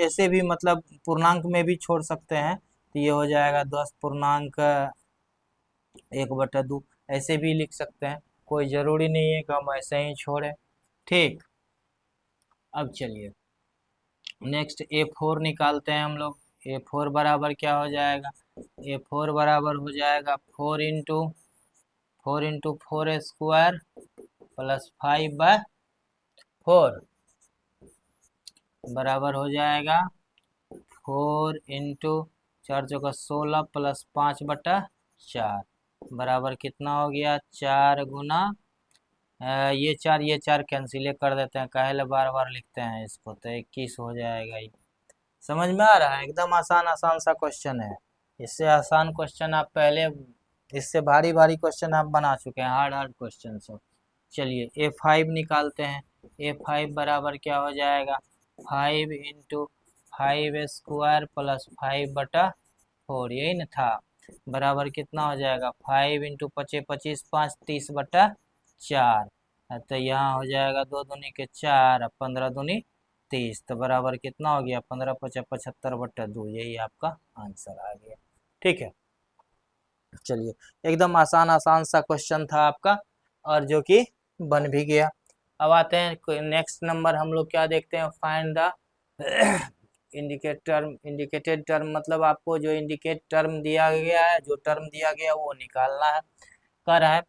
ऐसे भी मतलब पूर्णांक में भी छोड़ सकते हैं। तो ये हो जाएगा 10 पूर्णांक 1/2, ऐसे भी लिख सकते हैं। कोई ज़रूरी नहीं है कि हम ऐसे ही छोड़ें, ठीक। अब चलिए नेक्स्ट A4 निकालते हैं हम लोग। A4 बराबर क्या हो जाएगा, A4 बराबर हो जाएगा 4 इंटू 4 स्क्वायर प्लस 5/4 बराबर हो जाएगा 4 इंटू 4 चौका 16 प्लस 5/4 बराबर कितना हो गया, 4 गुना ये 4 कैंसिल कर देते हैं, काहे बार बार लिखते हैं इसको, तो 21 हो जाएगा। ये समझ में आ रहा है, एकदम आसान आसान सा क्वेश्चन है। इससे आसान क्वेश्चन आप पहले, इससे भारी भारी क्वेश्चन आप बना चुके हैं, हार्ड हार्ड क्वेश्चन सब। चलिए A5 निकालते हैं। A5 बराबर क्या हो जाएगा, 5 इंटू 5 स्क्वायर प्लस 5/4, यही न था, बराबर कितना हो जाएगा, 5 इंटू 25 25 5 30/4, तो यहाँ हो जाएगा 2 दूनी के 4, 15 दूनी 30, तो बराबर कितना हो गया, 15 5 75/2, यही आपका आंसर आ गया, ठीक है। चलिए एकदम आसान आसान सा क्वेश्चन था आपका, और जो कि बन भी गया। अब आते हैं नेक्स्ट नंबर, हम लोग क्या देखते हैं, फाइंड द इंडिकेटेड टर्म, मतलब आपको जो इंडिकेट टर्म दिया गया है, जो टर्म दिया गया वो निकालना है। कह रहा है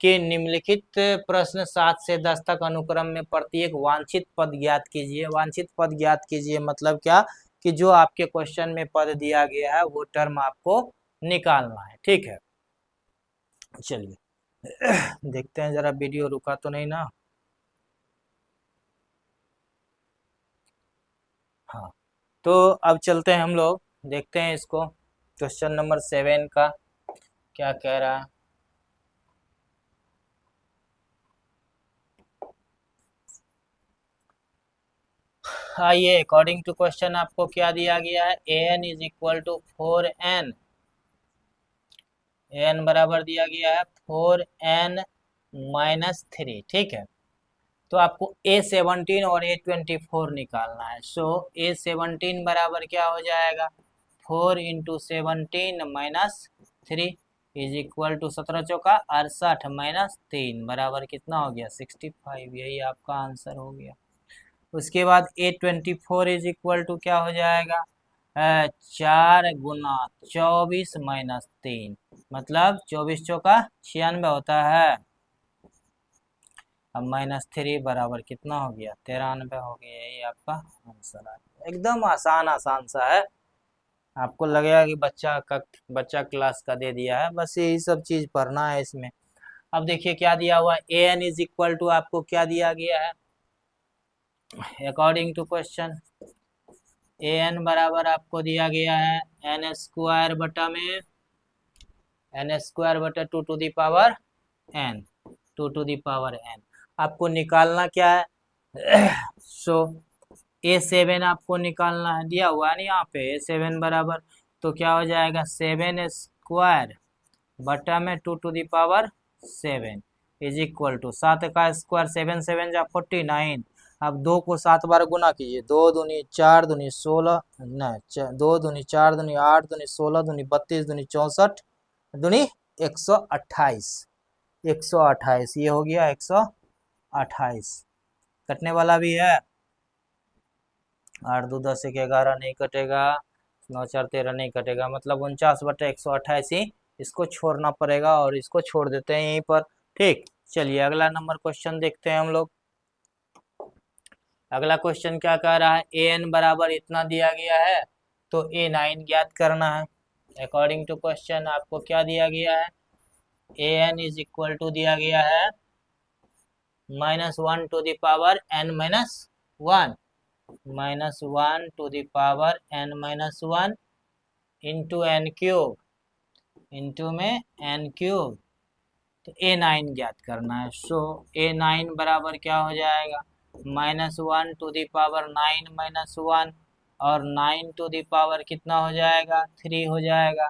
कि निम्नलिखित प्रश्न 7 से 10 तक अनुक्रम में प्रत्येक वांछित पद ज्ञात कीजिए। वांछित पद ज्ञात कीजिए मतलब क्या, कि जो आपके क्वेश्चन में पद दिया गया है वो टर्म आपको निकालना है, ठीक है। चलिए देखते हैं जरा, वीडियो रुका तो नहीं ना, हाँ। तो अब चलते हैं हम लोग, देखते हैं इसको, क्वेश्चन नंबर 7 का क्या कह रहा है। आइए, अकॉर्डिंग टू क्वेश्चन आपको क्या दिया गया है, an is equal to 4n, an बराबर दिया गया है 4n माइनस 3, ठीक है। तो आपको A17 और A24 निकालना है। सो A17 बराबर क्या हो जाएगा, 4 into 17 minus 3, is equal to 17 चौका 68 माइनस 3 बराबर कितना हो गया 65। यही आपका आंसर हो गया। उसके बाद A24 इज इक्वल टू क्या हो जाएगा 4 गुना 24 माइनस 3 मतलब 24 चौका 96 होता है। अब -3 बराबर कितना हो गया 93 हो गया। यही आपका आंसर आ गया। एकदम आसान आसान सा है। आपको लगेगा कि बच्चा क्लास का दे दिया है, बस यही सब चीज पढ़ना है इसमें। अब देखिए क्या दिया हुआ है an इज इक्वल टू आपको क्या दिया गया है अकॉर्डिंग टू क्वेश्चन an बराबर आपको दिया गया है n स्क्वायर बटा में n स्क्वायर बटा 2 to the power n 2 to the power n। आपको निकालना क्या है सो A7 आपको निकालना है, दिया हुआ है ना यहाँ पे A7 बराबर, तो क्या हो जाएगा 7 स्क्वायर बटा में 2 to the power 7 is equal to 7 का स्क्वायर 7 7 जा 49। अब 2 को 7 बार गुना कीजिए 2 दूनी 4 दूनी 16 नहीं 2 दूनी 4 दूनी 8 दूनी 16 दूनी 32 दूनी 64 दूनी 128 128 ये हो गया 128। कटने वाला भी है 8 2 10 1 11 नहीं कटेगा 9 4 13 नहीं कटेगा मतलब 49/128 ही इसको छोड़ना पड़ेगा और इसको छोड़ देते हैं यहीं पर। ठीक, चलिए अगला नंबर क्वेश्चन देखते हैं हम लोग। अगला क्वेश्चन क्या कह रहा है an बराबर इतना दिया गया है तो A9 ज्ञात करना है। अकॉर्डिंग टू क्वेश्चन आपको क्या दिया गया है an इज इक्वल टू दिया गया है -1 to the power n minus 1 -1 to the power n minus 1 into n cube into में n क्यूब। तो A9 ज्ञात करना है। सो A9 बराबर क्या हो जाएगा -1 टू दी पावर 9 माइनस 1 और 9 टू दी पावर कितना हो जाएगा 3 हो जाएगा।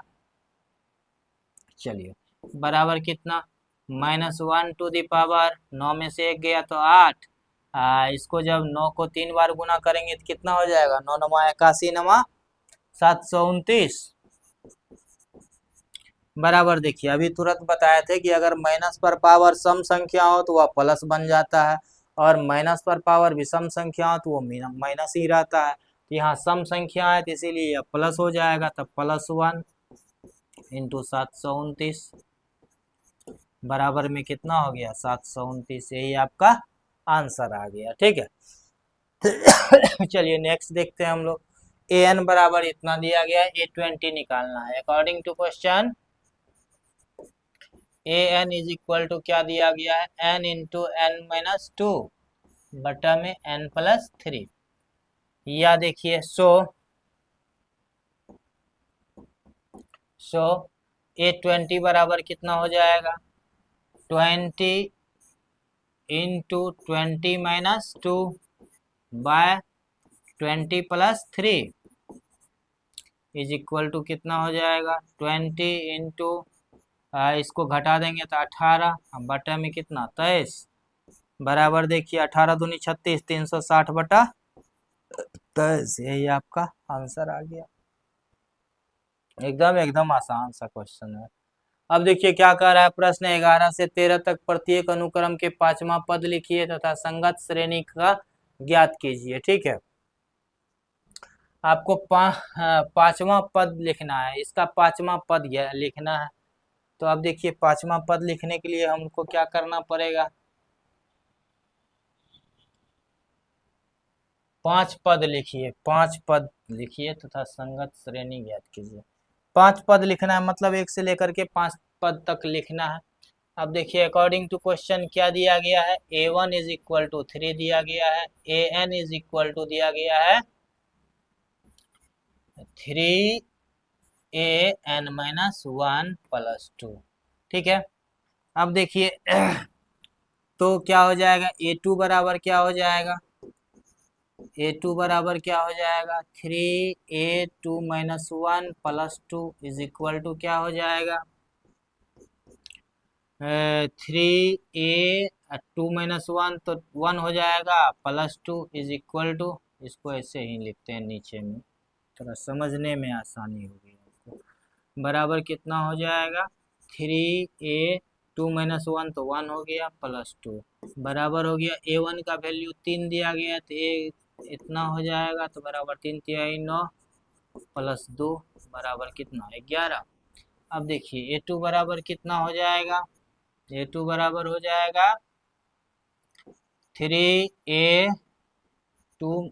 चलिए बराबर कितना -1 टू दी पावर 9 में से 1 गया तो 8। इसको जब 9 को 3 बार गुना करेंगे तो कितना हो जाएगा 9 नमा 81 नमा 729 बराबर। देखिए अभी तुरंत बताए थे कि अगर माइनस पर पावर सम संख्या हो तो वह प्लस बन जाता है और माइनस पर पावर विषम संख्या हो तो वो माइनस ही रहता है। तो यहाँ सम संख्या है तो इसीलिए यह प्लस हो जाएगा, तब +1 इंटू 729 बराबर में कितना हो गया 729। यही आपका आंसर आ गया। ठीक है चलिए नेक्स्ट देखते हैं हम लोग। an बराबर इतना दिया गया है A20 निकालना है। According to question an is equal to क्या दिया गया है n इंटू n माइनस 2 बटा में n प्लस 3। या देखिए सो A20 बराबर कितना हो जाएगा 20 into 20 minus 2 by 20 plus 3 is equal to कितना हो जाएगा 20 इंटू इसको घटा देंगे तो 18 बटा में कितना 23 बराबर। देखिए 18 दूनी 36 360 बटा 23। यही आपका आंसर आ गया। एकदम एकदम आसान सा क्वेश्चन है। अब देखिए क्या कह रहा है प्रश्न 11 से 13 तक प्रत्येक अनुक्रम के 5वां पद लिखिए तथा संगत श्रेणी का ज्ञात कीजिए। ठीक है, आपको 5वां पद लिखना है, इसका 5वां पद लिखना है। तो अब देखिए 5वां पद लिखने के लिए हमको क्या करना पड़ेगा 5 पद लिखिए, 5 पद लिखिए तथा संगत श्रेणी ज्ञात कीजिए। 5 पद लिखना है मतलब 1 से लेकर के 5 पद तक लिखना है। अब देखिए अकॉर्डिंग टू क्वेश्चन क्या दिया गया है A1 इज इक्वल टू 3 दिया गया है, AN इज इक्वल टू दिया गया है 3AN माइनस 1 प्लस 2। ठीक है, अब देखिए तो क्या हो जाएगा A2 बराबर क्या हो जाएगा A2 बराबर क्या हो जाएगा 3A2 minus 1 plus 2 is equal to क्या हो जाएगा 3A2 माइनस 1 तो 1 हो जाएगा प्लस 2 इज इक्वल टू, इसको ऐसे ही लिखते हैं नीचे में थोड़ा समझने में आसानी होगी आपको। बराबर कितना हो जाएगा 3a 2 - 1 तो 1 हो गया +2 बराबर हो गया a1 का वैल्यू 3 दिया गया तो a इतना हो जाएगा तो बराबर 3 तिहाई 9 +2 बराबर कितना 11। अब देखिए a2 बराबर कितना हो जाएगा, a2 बराबर हो जाएगा 3a 2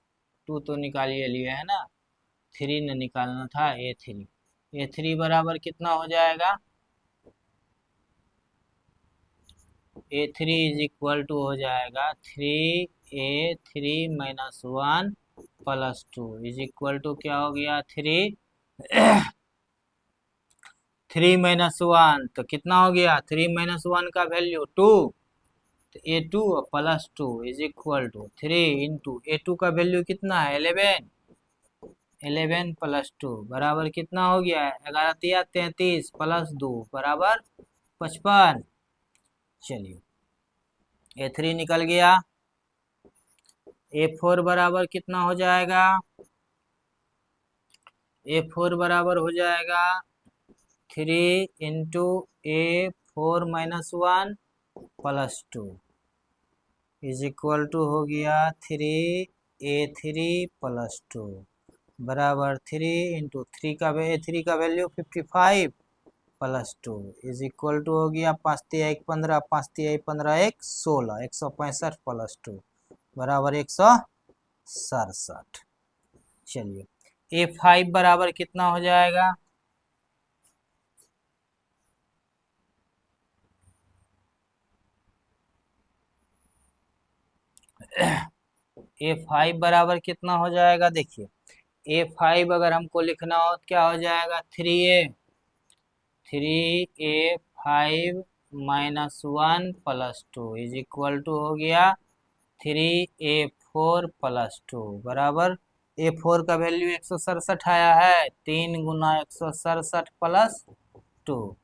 तो निकालिए लिए है ना, 3 ने निकालना था a3 बराबर कितना हो जाएगा, a3 इज इक्वल टू हो जाएगा 3a3 - 1 +2 इज इक्वल टू क्या हो गया 3 1 तो कितना हो गया 3 - 1 का वैल्यू 2 तो a2 +2 is equal to 3 into a2 का वैल्यू कितना है 11 +2 बराबर कितना हो गया 11 तिया 33 +2 बराबर 55। चलिए a3 निकल गया, a4 बराबर कितना हो जाएगा, a4 बराबर हो जाएगा 3 into a4 - 1 +2 is equal to हो गया 3a3 +2 बराबर 3 इंटू a3 का वैल्यू 55 +2 इज इक्वल टू हो गया 5 तिया 1 15 5 तिया 15 1 16 165 +2 बराबर 167। चलिए a5 बराबर कितना हो जाएगा, a5 बराबर कितना हो जाएगा, देखिए a5 अगर हमको लिखना हो तो क्या हो जाएगा 3a5 - 1 +2 इज इक्वल टू हो गया 3a4 +2 बराबर a4 का वैल्यू 167 आया है 3 × 167 +2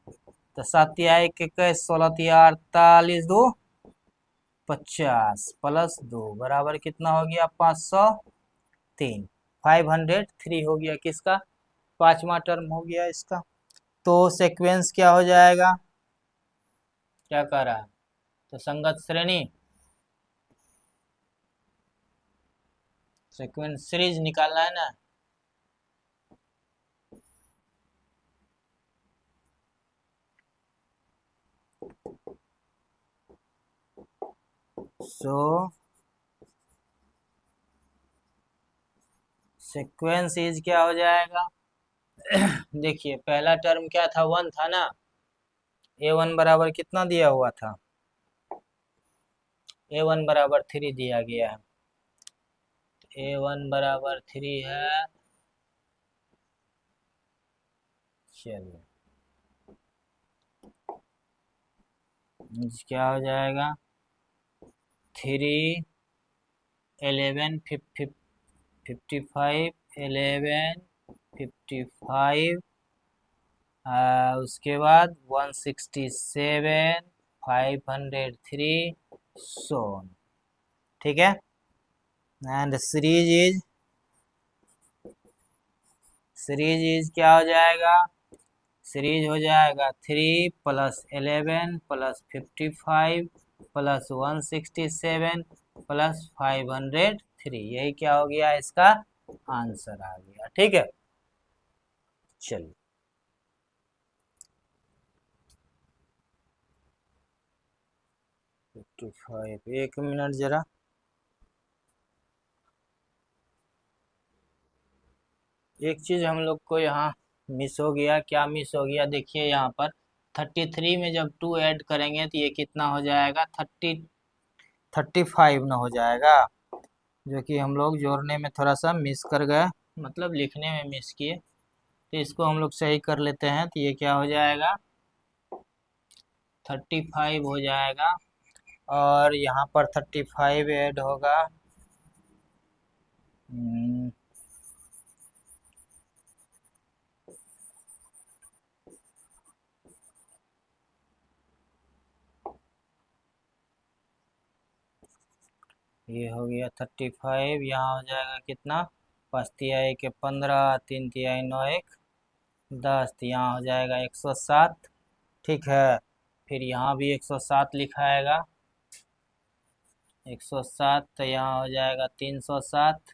तो 7 तिया 1 21 16 तिया 48 2 50 +2 बराबर कितना हो गया 503 503 हो गया किसका, पांचवा टर्म हो गया इसका। तो सीक्वेंस क्या हो जाएगा, क्या कह रहा है, तो संगत श्रेणी सीक्वेंस सीरीज निकालना है ना, सो सीक्वेंस इज क्या हो जाएगा देखिए पहला टर्म क्या था 1 था ना, a1 बराबर कितना दिया हुआ था, a1 बराबर 3 दिया गया है, a1 बराबर 3 है। चलिए क्या हो जाएगा 3 11 55 11 55 उसके बाद 167 503 सोन, ठीक है। एंड सीरीज इज क्या हो जाएगा, सीरीज हो जाएगा 3 + 11 + 55 + 167 + 503 यही क्या हो गया इसका आंसर आ गया, ठीक है। चलिए एक मिनट जरा, एक चीज हम लोग को यहाँ मिस हो गया, क्या मिस हो गया देखिए यहाँ पर 33 में जब 2 ऐड करेंगे तो ये कितना हो जाएगा 35 न हो जाएगा, जो कि हम लोग जोड़ने में थोड़ा सा मिस कर गए, मतलब लिखने में मिस किए, तो इसको हम लोग सही कर लेते हैं तो ये क्या हो जाएगा 35 हो जाएगा और यहाँ पर 35 ऐड होगा ये हो गया 35, यहाँ हो जाएगा कितना 5 तिया 1 15 3 तिया 9 1 10 तो यहाँ हो जाएगा 107, ठीक है। फिर यहाँ भी 107 लिखाएगा, 107, तो यहाँ हो जाएगा 307,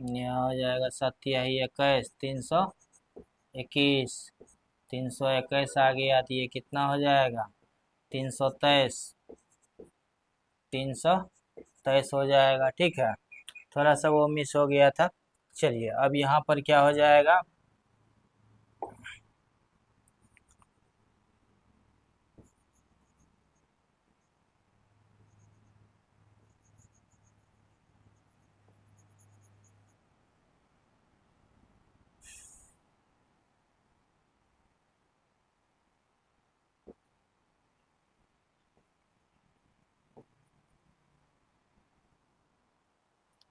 यहाँ हो जाएगा 7×21, 321, 321 आ गया तो ये कितना हो जाएगा, 323, 323 हो जाएगा। ठीक है, थोड़ा सा वो मिस हो गया था। चलिए अब यहाँ पर क्या हो जाएगा,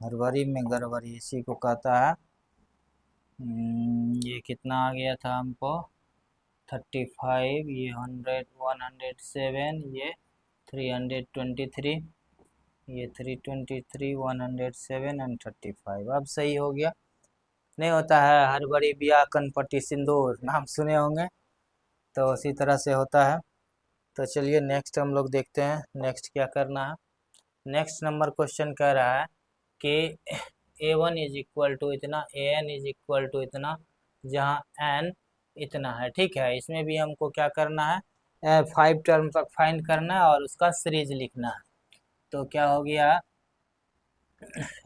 हड़बड़ी में गड़बड़ी इसी को कहता है। ये कितना आ गया था हमको, 35, ये 100, 107, ये 323, ये 323, 107 एंड 35। अब सही हो गया। नहीं होता है हड़बड़ी ब्याह कनपट्टी सिंदूर, नाम सुने होंगे, तो उसी तरह से होता है। तो चलिए नेक्स्ट हम लोग देखते हैं, नेक्स्ट क्या करना है। नेक्स्ट नंबर क्वेश्चन कह रहा है कि A1 इज इक्वल टू इतना, AN इज इक्वल टू इतना, जहाँ N इतना है। ठीक है, इसमें भी हमको क्या करना है, 5 टर्म तक फाइंड करना है और उसका सीरीज लिखना है। तो क्या हो गया,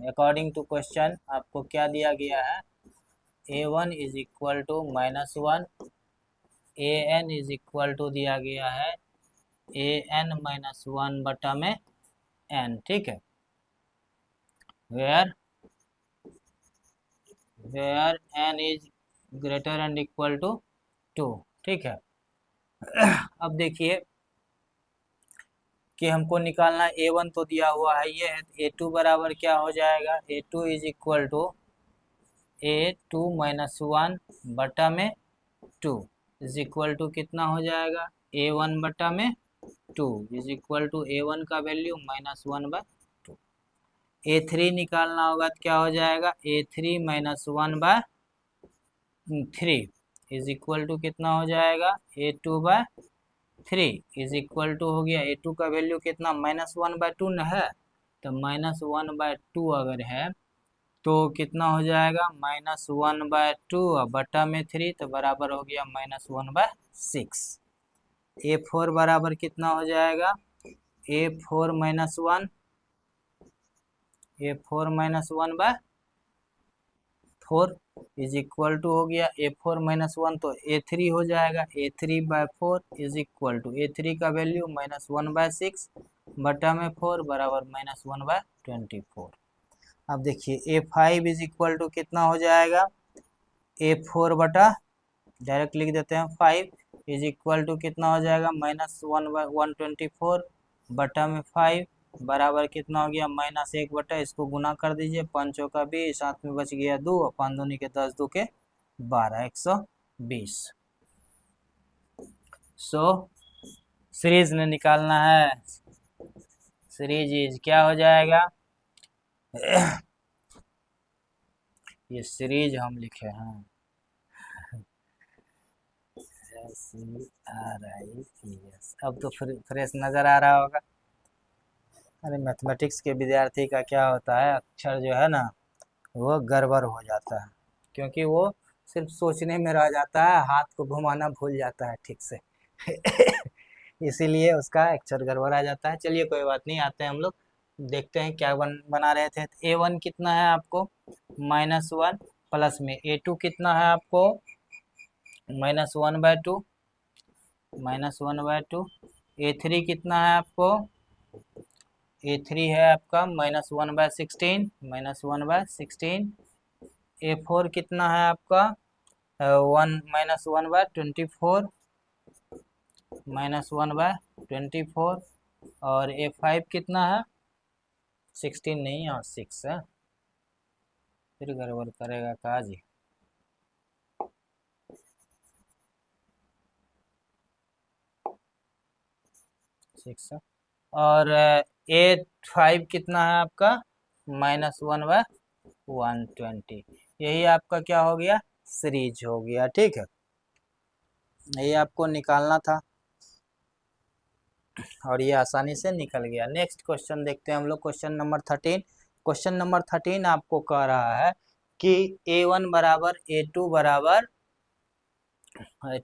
अकॉर्डिंग टू क्वेश्चन आपको क्या दिया गया है, A1 is equal to -1, AN is equal to दिया गया है AN -1 बटा में N। ठीक है, where N is greater and equal to 2। ठीक है, अब देखिए कि हमको निकालना है, A1 तो दिया हुआ है ये है, A2 बराबर क्या हो जाएगा, A2 is equal to A2 -1 बटा में 2 इज इक्वल टू कितना हो जाएगा, A1 बटा में 2 इज इक्वल टू A1 का वैल्यू -1/2। A3 निकालना होगा तो क्या हो जाएगा, A3 -1/3 इज इक्वल टू कितना हो जाएगा, A2/3 इज इक्वल टू हो गया, A2 का वैल्यू कितना -1/2 न है, तो -1/2 अगर है तो कितना हो जाएगा, -1/2 बटा में 3, तो बराबर हो गया -1/6। A4 बराबर कितना हो जाएगा, A4 -1, A4 -1/4 is equal to हो गया, A4 -1 तो A3 हो जाएगा, A3/4 is equal to A3 का वैल्यू -1/6 बटा में 4 बराबर -1/24। अब देखिए A5 इज इक्वल टू कितना हो जाएगा, A4 बटा, डायरेक्ट लिख देते हैं, 5 इज इक्वल टू कितना हो जाएगा, -1/124 बटा में 5 बराबर कितना हो गया, -1 बटा, इसको गुना कर दीजिए, 5 का 20, साथ में बच गया 2, 5 दूनी के 10, 2 के 12, 120। सो सीरीज ने निकालना है, सीरीज इज क्या हो जाएगा, ये सीरीज हम लिखे हैं SERIES। अब तो फ्रेश नजर आ रहा होगा। अरे मैथमेटिक्स के विद्यार्थी का क्या होता है, अक्षर जो है ना वो गड़बड़ हो जाता है, क्योंकि वो सिर्फ सोचने में रह जाता है, हाथ को घुमाना भूल जाता है ठीक से इसीलिए उसका अक्षर गड़बड़ आ जाता है। चलिए कोई बात नहीं, आते हैं हम लोग, देखते हैं क्या बना रहे थे। A1 कितना है आपको, -1, प्लस में A2 कितना है आपको, -1/2, -1/2। A3 कितना है आपको, A3 है आपका -1/16, -1/16। A4 कितना है आपका, 1/24, -1/24। और A5 कितना है, 16 नहीं और 6 है, फिर गड़बड़ करेगा काजी। 6 है। और A5 कितना है आपका, -1/120। यही आपका क्या हो गया, सीरीज हो गया। ठीक है, ये आपको निकालना था और ये आसानी से निकल गया। नेक्स्ट क्वेश्चन देखते हैं हम लोग, क्वेश्चन नंबर 13। क्वेश्चन नंबर 13 आपको कह रहा है कि A1 बराबर A2 बराबर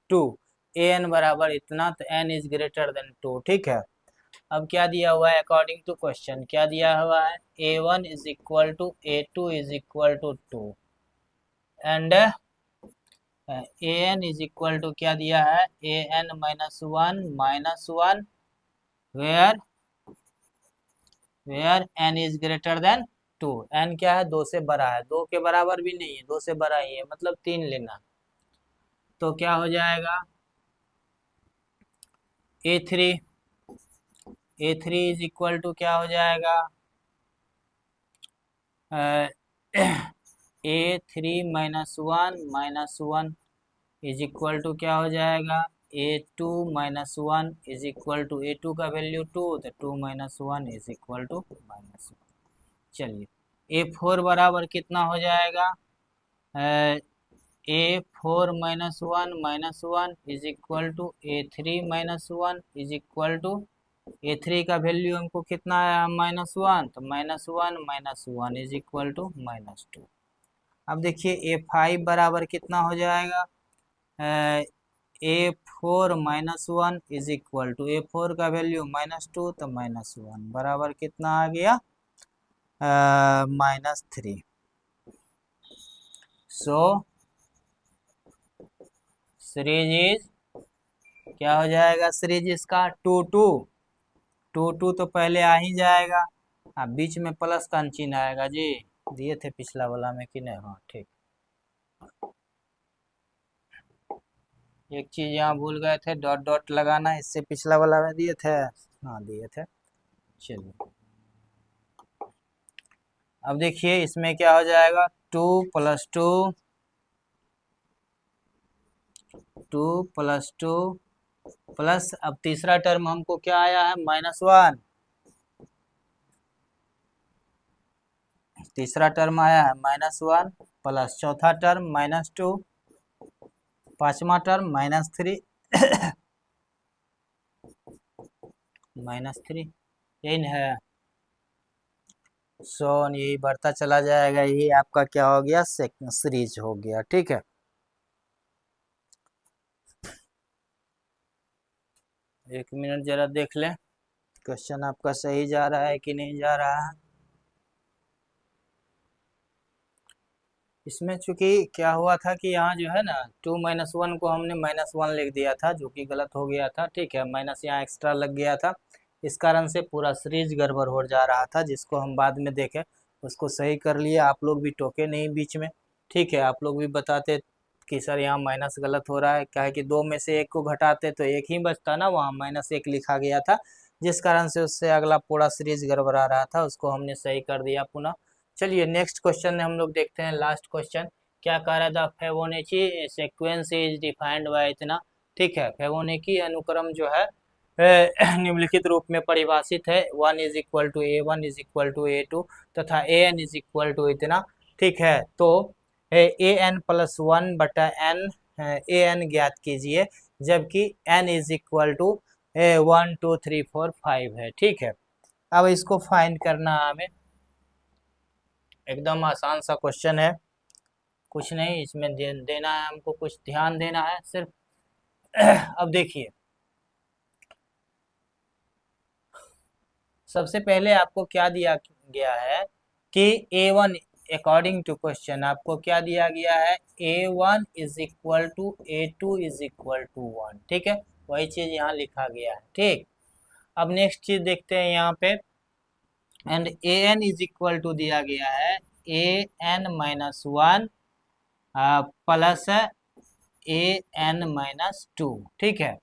2, an बराबर इतना, तो n इज ग्रेटर देन 2। ठीक है, अब क्या दिया हुआ है अकॉर्डिंग टू क्वेश्चन, क्या दिया हुआ है, A1 is equal to A2 is equal to 2 and an is equal to क्या दिया है, an minus one where n is greater than 2। n क्या है, 2 से बड़ा है, 2 के बराबर भी नहीं है, 2 से बड़ा ही है, मतलब 3 लेना। तो क्या हो जाएगा, A3 इज इक्वल टू क्या हो जाएगा, A3 minus one is equal to क्या हो जाएगा, A2 minus one is equal to A2 का वैल्यू 2, तो 2 minus one is equal to minus one. चलिए A4 बराबर कितना हो जाएगा, A4 minus one is equal to A3 minus one is equal to A3 का वैल्यू हमको कितना है, माइनस वन, तो minus one is equal to minus two. अब देखिए A5 बराबर कितना हो जाएगा, A4 minus one is equal to A4 का वैल्यू माइनस टू, तो माइनस वन बराबर कितना आ गया, minus three. So series is क्या हो जाएगा, सीरीज इसका 2 तो पहले आ ही जाएगा, अब बीच में प्लस का चिन्ह आएगा जी, दिए थे पिछला वाला में कि नहीं, हाँ ठीक। एक चीज यहाँ भूल गए थे, डॉट डॉट लगाना, इससे पिछला वाला में दिए थे, हाँ दिए थे। चलिए अब देखिए इसमें क्या हो जाएगा, 2 प्लस 2 प्लस, अब तीसरा टर्म हमको क्या आया है, माइनस वन, तीसरा टर्म आया है माइनस वन, प्लस चौथा टर्म माइनस टू, पांचवा term minus three minus three, यही है। सो यही बढ़ता चला जाएगा, यही आपका क्या हो गया, सेकंड सीरीज हो गया। ठीक है, एक मिनट जरा देख लें क्वेश्चन आपका सही जा रहा है कि नहीं जा रहा है। इसमें चूंकि क्या हुआ था कि यहाँ जो है ना 2 माइनस वन को हमने माइनस वन लिख दिया था, जो कि गलत हो गया था। ठीक है, माइनस यहाँ एक्स्ट्रा लग गया था, इस कारण से पूरा सीरीज गड़बड़ हो जा रहा था, जिसको हम बाद में देखें, उसको सही कर लिए। आप लोग भी टोके नहीं बीच में, ठीक है, आप लोग भी बताते कि सर यहाँ माइनस गलत हो रहा है, क्या है कि 2 में से 1 को घटाते तो 1 ही बचता ना, वहाँ -1 लिखा गया था, जिस कारण से उससे अगला पूरा सीरीज गड़बड़ा रहा था, उसको हमने सही कर दिया पुनः। चलिए नेक्स्ट क्वेश्चन हम लोग देखते हैं, लास्ट क्वेश्चन क्या कह रहा था, Fibonacci sequence is defined by इतना। ठीक है, फिबोनाची अनुक्रम जो है निम्नलिखित रूप में परिभाषित है, 1 is equal to A1 is equal to A2 तथा AN इज इक्वल टू इतना। ठीक है, तो AN प्लस वन बटा n AN ज्ञात कीजिए, जबकि n इज इक्वल टू 1 2 3 4 5 है। ठीक है, अब इसको फाइंड करना हमें, एकदम आसान सा क्वेश्चन है, कुछ नहीं इसमें देना है हमको, कुछ ध्यान देना है सिर्फ। अब देखिए सबसे पहले आपको क्या दिया गया है कि A1 अकॉर्डिंग टू क्वेश्चन आपको क्या दिया गया है, A1 is equal to A2 is equal to 1। ठीक है, वही चीज यहाँ लिखा गया है। ठीक, अब नेक्स्ट चीज देखते हैं यहाँ पे, and AN is equal to दिया गया है AN minus one plus AN minus two. ठीक है,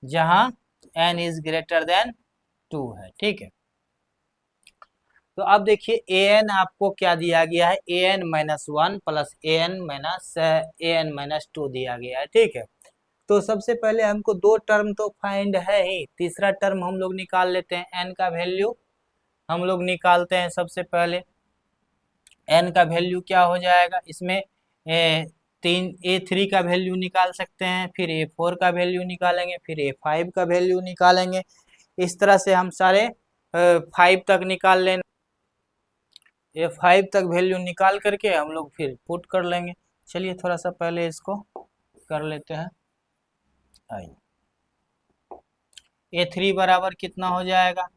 जहां n इज ग्रेटर देन 2 है। ठीक है, तो अब देखिए AN आपको क्या दिया गया है, AN minus one plus AN minus to दिया गया है। ठीक है, तो सबसे पहले हमको 2 टर्म तो फाइंड है ही, तीसरा टर्म हम लोग निकाल लेते हैं, n का वैल्यू हम लोग निकालते हैं। सबसे पहले n का वैल्यू क्या हो जाएगा, इसमें A3 का वैल्यू निकाल सकते हैं, फिर A4 का वैल्यू निकालेंगे, फिर A5 का वैल्यू निकालेंगे। इस तरह से हम सारे 5 तक निकाल लेंगे। A5 तक वैल्यू निकाल करके हम लोग फिर पुट कर लेंगे। चलिए थोड़ा सा पहले इसको कर लेते हैं। आइए, A3 बराबर कितना हो जाएगा,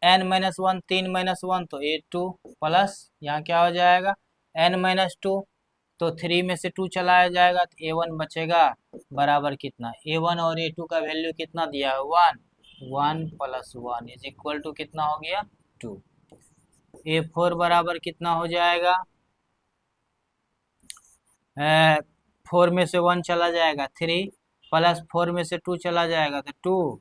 n-1 3-1 तो A2 प्लस यहाँ क्या हो जाएगा n-2, तो 3 में से 2 चलाया जाएगा तो A1 बचेगा, बराबर कितना A1 और A2 का वैल्यू कितना दिया है 1, 1 + 1 इज इक्वल टू कितना हो गया 2। A4 बराबर कितना हो जाएगा, 4 में से 1 चला जाएगा 3 प्लस 4 में से 2 चला जाएगा तो 2,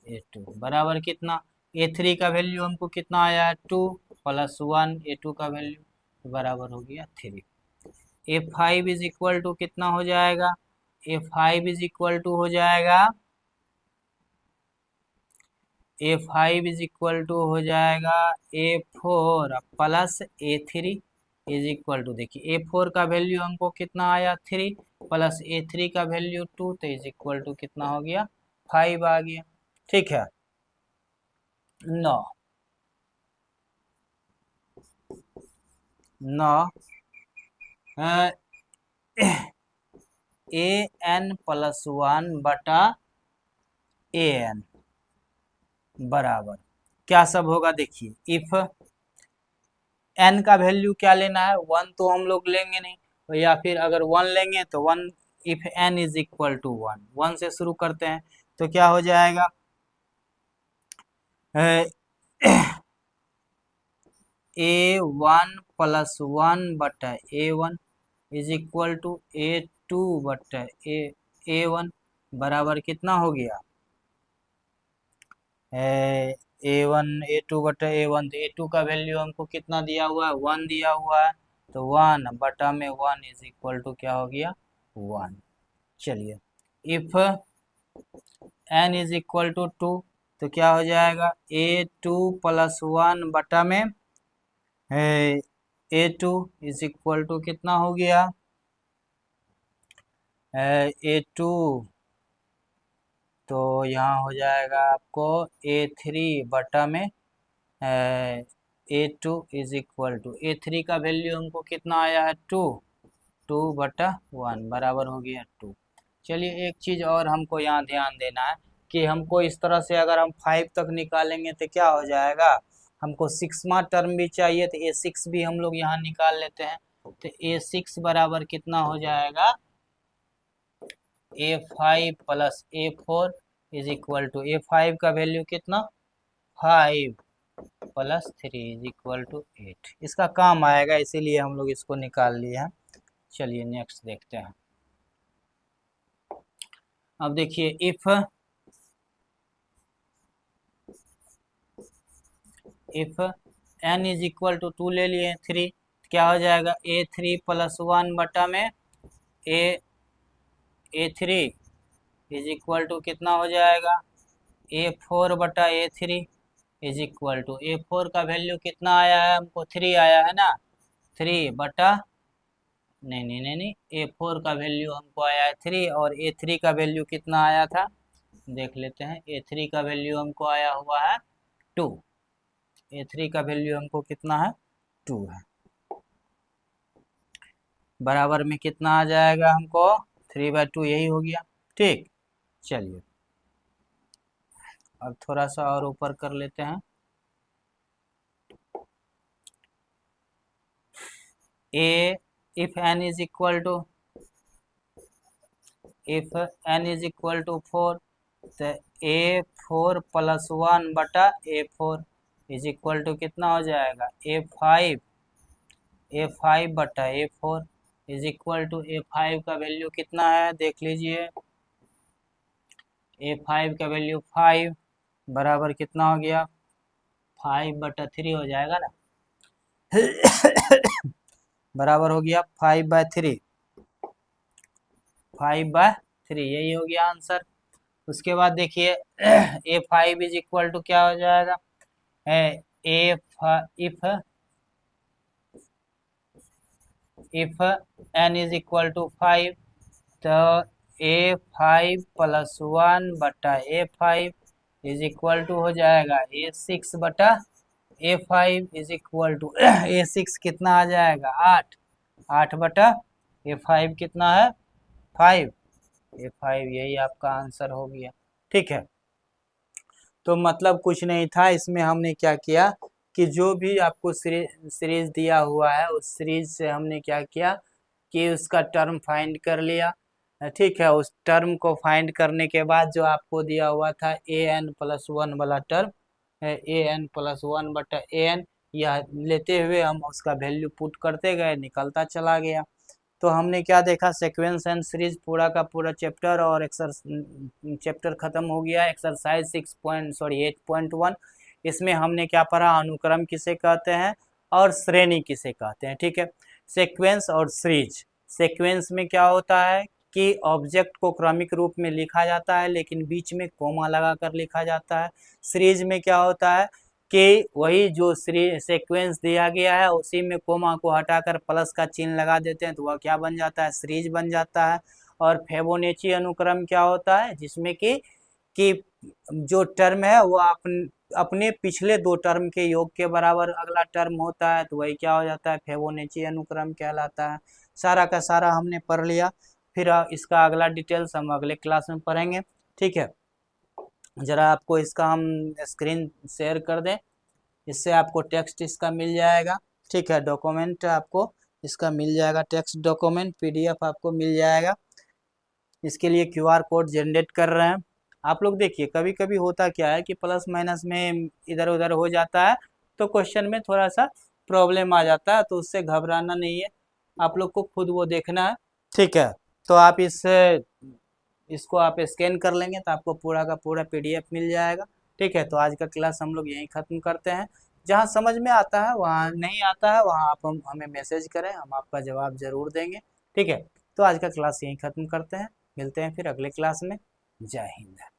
A2 बराबर कितना, A3 का वैल्यू हमको कितना आया है 2 + 1, A2 का वैल्यू बराबर हो गया 3। A5 इज इक्वल टू कितना हो जाएगा, A5 इज इक्वल टू हो जाएगा, A5 इज इक्वल टू हो जाएगा A4 plus A3 is equal to, देखिए A4 का वैल्यू हमको कितना आया 3 प्लस A3 का वैल्यू 2, तो इज इक्वल टू कितना हो गया 5 आ गया। ठीक है, 9 an+1 बटा an बराबर क्या सब होगा, देखिए इफ n का वैल्यू क्या लेना है 1 तो हम लोग लेंगे नहीं, तो या फिर अगर 1 लेंगे तो 1, if n is equal to 1, 1 से शुरू करते हैं तो क्या हो जाएगा A1 + 1 बटा A1 is equal to A2 बटा A1 बराबर कितना हो गया A1 A2 बटा A1, तो A2 का वैल्यू हमको कितना दिया हुआ है 1 दिया हुआ है, तो 1 बटा में 1 इज इक्वल टू क्या हो गया 1। चलिए if n is equal to 2 तो क्या हो जाएगा A2 + 1 बटा में A2 इज इक्वल टू कितना हो गया A2, तो यहाँ हो जाएगा आपको A3 बटा में A2 is equal to, A3 का वैल्यू हमको कितना आया है 2, 2 बटा 1 बराबर हो गया 2। चलिए एक चीज़ और हमको यहाँ ध्यान देना है कि हमको इस तरह से अगर हम 5 तक निकालेंगे तो क्या हो जाएगा, हमको 6वां टर्म भी चाहिए, तो A6 भी हम लोग यहाँ निकाल लेते हैं, तो A6 बराबर कितना हो जाएगा A5 + A4 is equal to, A5 का वैल्यू कितना 5 + 3 इज इक्वल टू 8, इसका काम आएगा इसीलिए हम लोग इसको निकाल लिए हैं। चलिए नेक्स्ट देखते हैं। अब देखिए if n is equal to 2 ले लिए 3, क्या हो जाएगा A3 + 1 बटा में A3 इज इक्वल टू कितना हो जाएगा A4 बटा A3 is equal to, A4 का वैल्यू कितना आया है हमको 3 आया है ना, 3 बटा, नहीं नहीं नहीं नहीं, A4 का वैल्यू हमको आया है 3 और A3 का वैल्यू कितना आया था देख लेते हैं। A3 का वैल्यू हमको आया हुआ है 2, A3 का वैल्यू हमको कितना है 2 है, बराबर में कितना आ जाएगा हमको 3/2 यही हो गया। ठीक, चलिए अब थोड़ा सा और ऊपर कर लेते हैं। If n is equal to, if n is equal to 4, तो A4 + 1 बटा A4 इज इक्वल टू कितना हो जाएगा A5 बटा A4 is equal to, A5 का वैल्यू कितना है देख लीजिए, A5 का वैल्यू 5 बराबर कितना हो गया 5/3 हो जाएगा ना बराबर हो गया 5/3, 5/3 यही हो गया आंसर। उसके बाद देखिए A5 इज इक्वल टू क्या हो जाएगा if if n is equal to 5 तो A5 plus 1/A5 is equal to हो जाएगा A6/A5 is equal to A6 कितना आ जाएगा 8, 8/A5 कितना है 5, A5 यही आपका आंसर हो गया। ठीक है, तो मतलब कुछ नहीं था इसमें, हमने क्या किया कि जो भी आपको सीरीज दिया हुआ है उस सीरीज से हमने क्या किया कि उसका टर्म फाइंड कर लिया। ठीक है, उस टर्म को फाइंड करने के बाद जो आपको दिया हुआ था an+1 वाला टर्म है, an+1/an, यह लेते हुए हम उसका वैल्यू पुट करते गए, निकलता चला गया। तो हमने क्या देखा, सीक्वेंस एंड सीरीज पूरा का पूरा चैप्टर और चैप्टर खत्म हो गया। एक्सरसाइज 8.1 इसमें हमने क्या पढ़ा, अनुक्रम किसे कहते हैं और श्रेणी किसे कहते हैं। ठीक है, सीक्वेंस और सीरीज। सीक्वेंस में क्या होता है कि ऑब्जेक्ट को क्रमिक रूप में लिखा जाता है लेकिन बीच में कोमा लगाकर लिखा जाता है। सीरीज में क्या होता है कि वही जो सीक्वेंस दिया गया है उसी में कोमा को हटाकर प्लस का चिन्ह लगा देते हैं तो वह क्या बन जाता है, सीरीज बन जाता है। और फिबोनाची अनुक्रम क्या होता है, जिसमें कि जो टर्म है वो अपने पिछले दो टर्म के योग के बराबर अगला टर्म होता है तो वही क्या हो जाता है, फिबोनाची अनुक्रम कहलाता है। सारा का सारा हमने पढ़ लिया, फिर इसका अगला डिटेल्स हम अगले क्लास में पढ़ेंगे। ठीक है, जरा आपको इसका हम स्क्रीन शेयर कर दें, इससे आपको टेक्स्ट इसका मिल जाएगा। ठीक है, डॉक्यूमेंट आपको इसका मिल जाएगा, टेक्स्ट डॉक्यूमेंट PDF आपको मिल जाएगा। इसके लिए QR कोड जनरेट कर रहे हैं आप लोग। देखिए कभी कभी होता क्या है कि प्लस माइनस में इधर उधर हो जाता है तो क्वेश्चन में थोड़ा सा प्रॉब्लम आ जाता है, तो उससे घबराना नहीं है, आप लोग को खुद वो देखना है। ठीक है, तो आप इसको आप स्कैन कर लेंगे तो आपको पूरा का पूरा PDF मिल जाएगा। ठीक है, तो आज का क्लास हम लोग यहीं ख़त्म करते हैं। जहाँ समझ में आता है, वहाँ नहीं आता है, वहाँ आप हमें मैसेज करें, हम आपका जवाब ज़रूर देंगे। ठीक है, तो आज का क्लास यहीं ख़त्म करते हैं, मिलते हैं फिर अगले क्लास में। जय हिंद।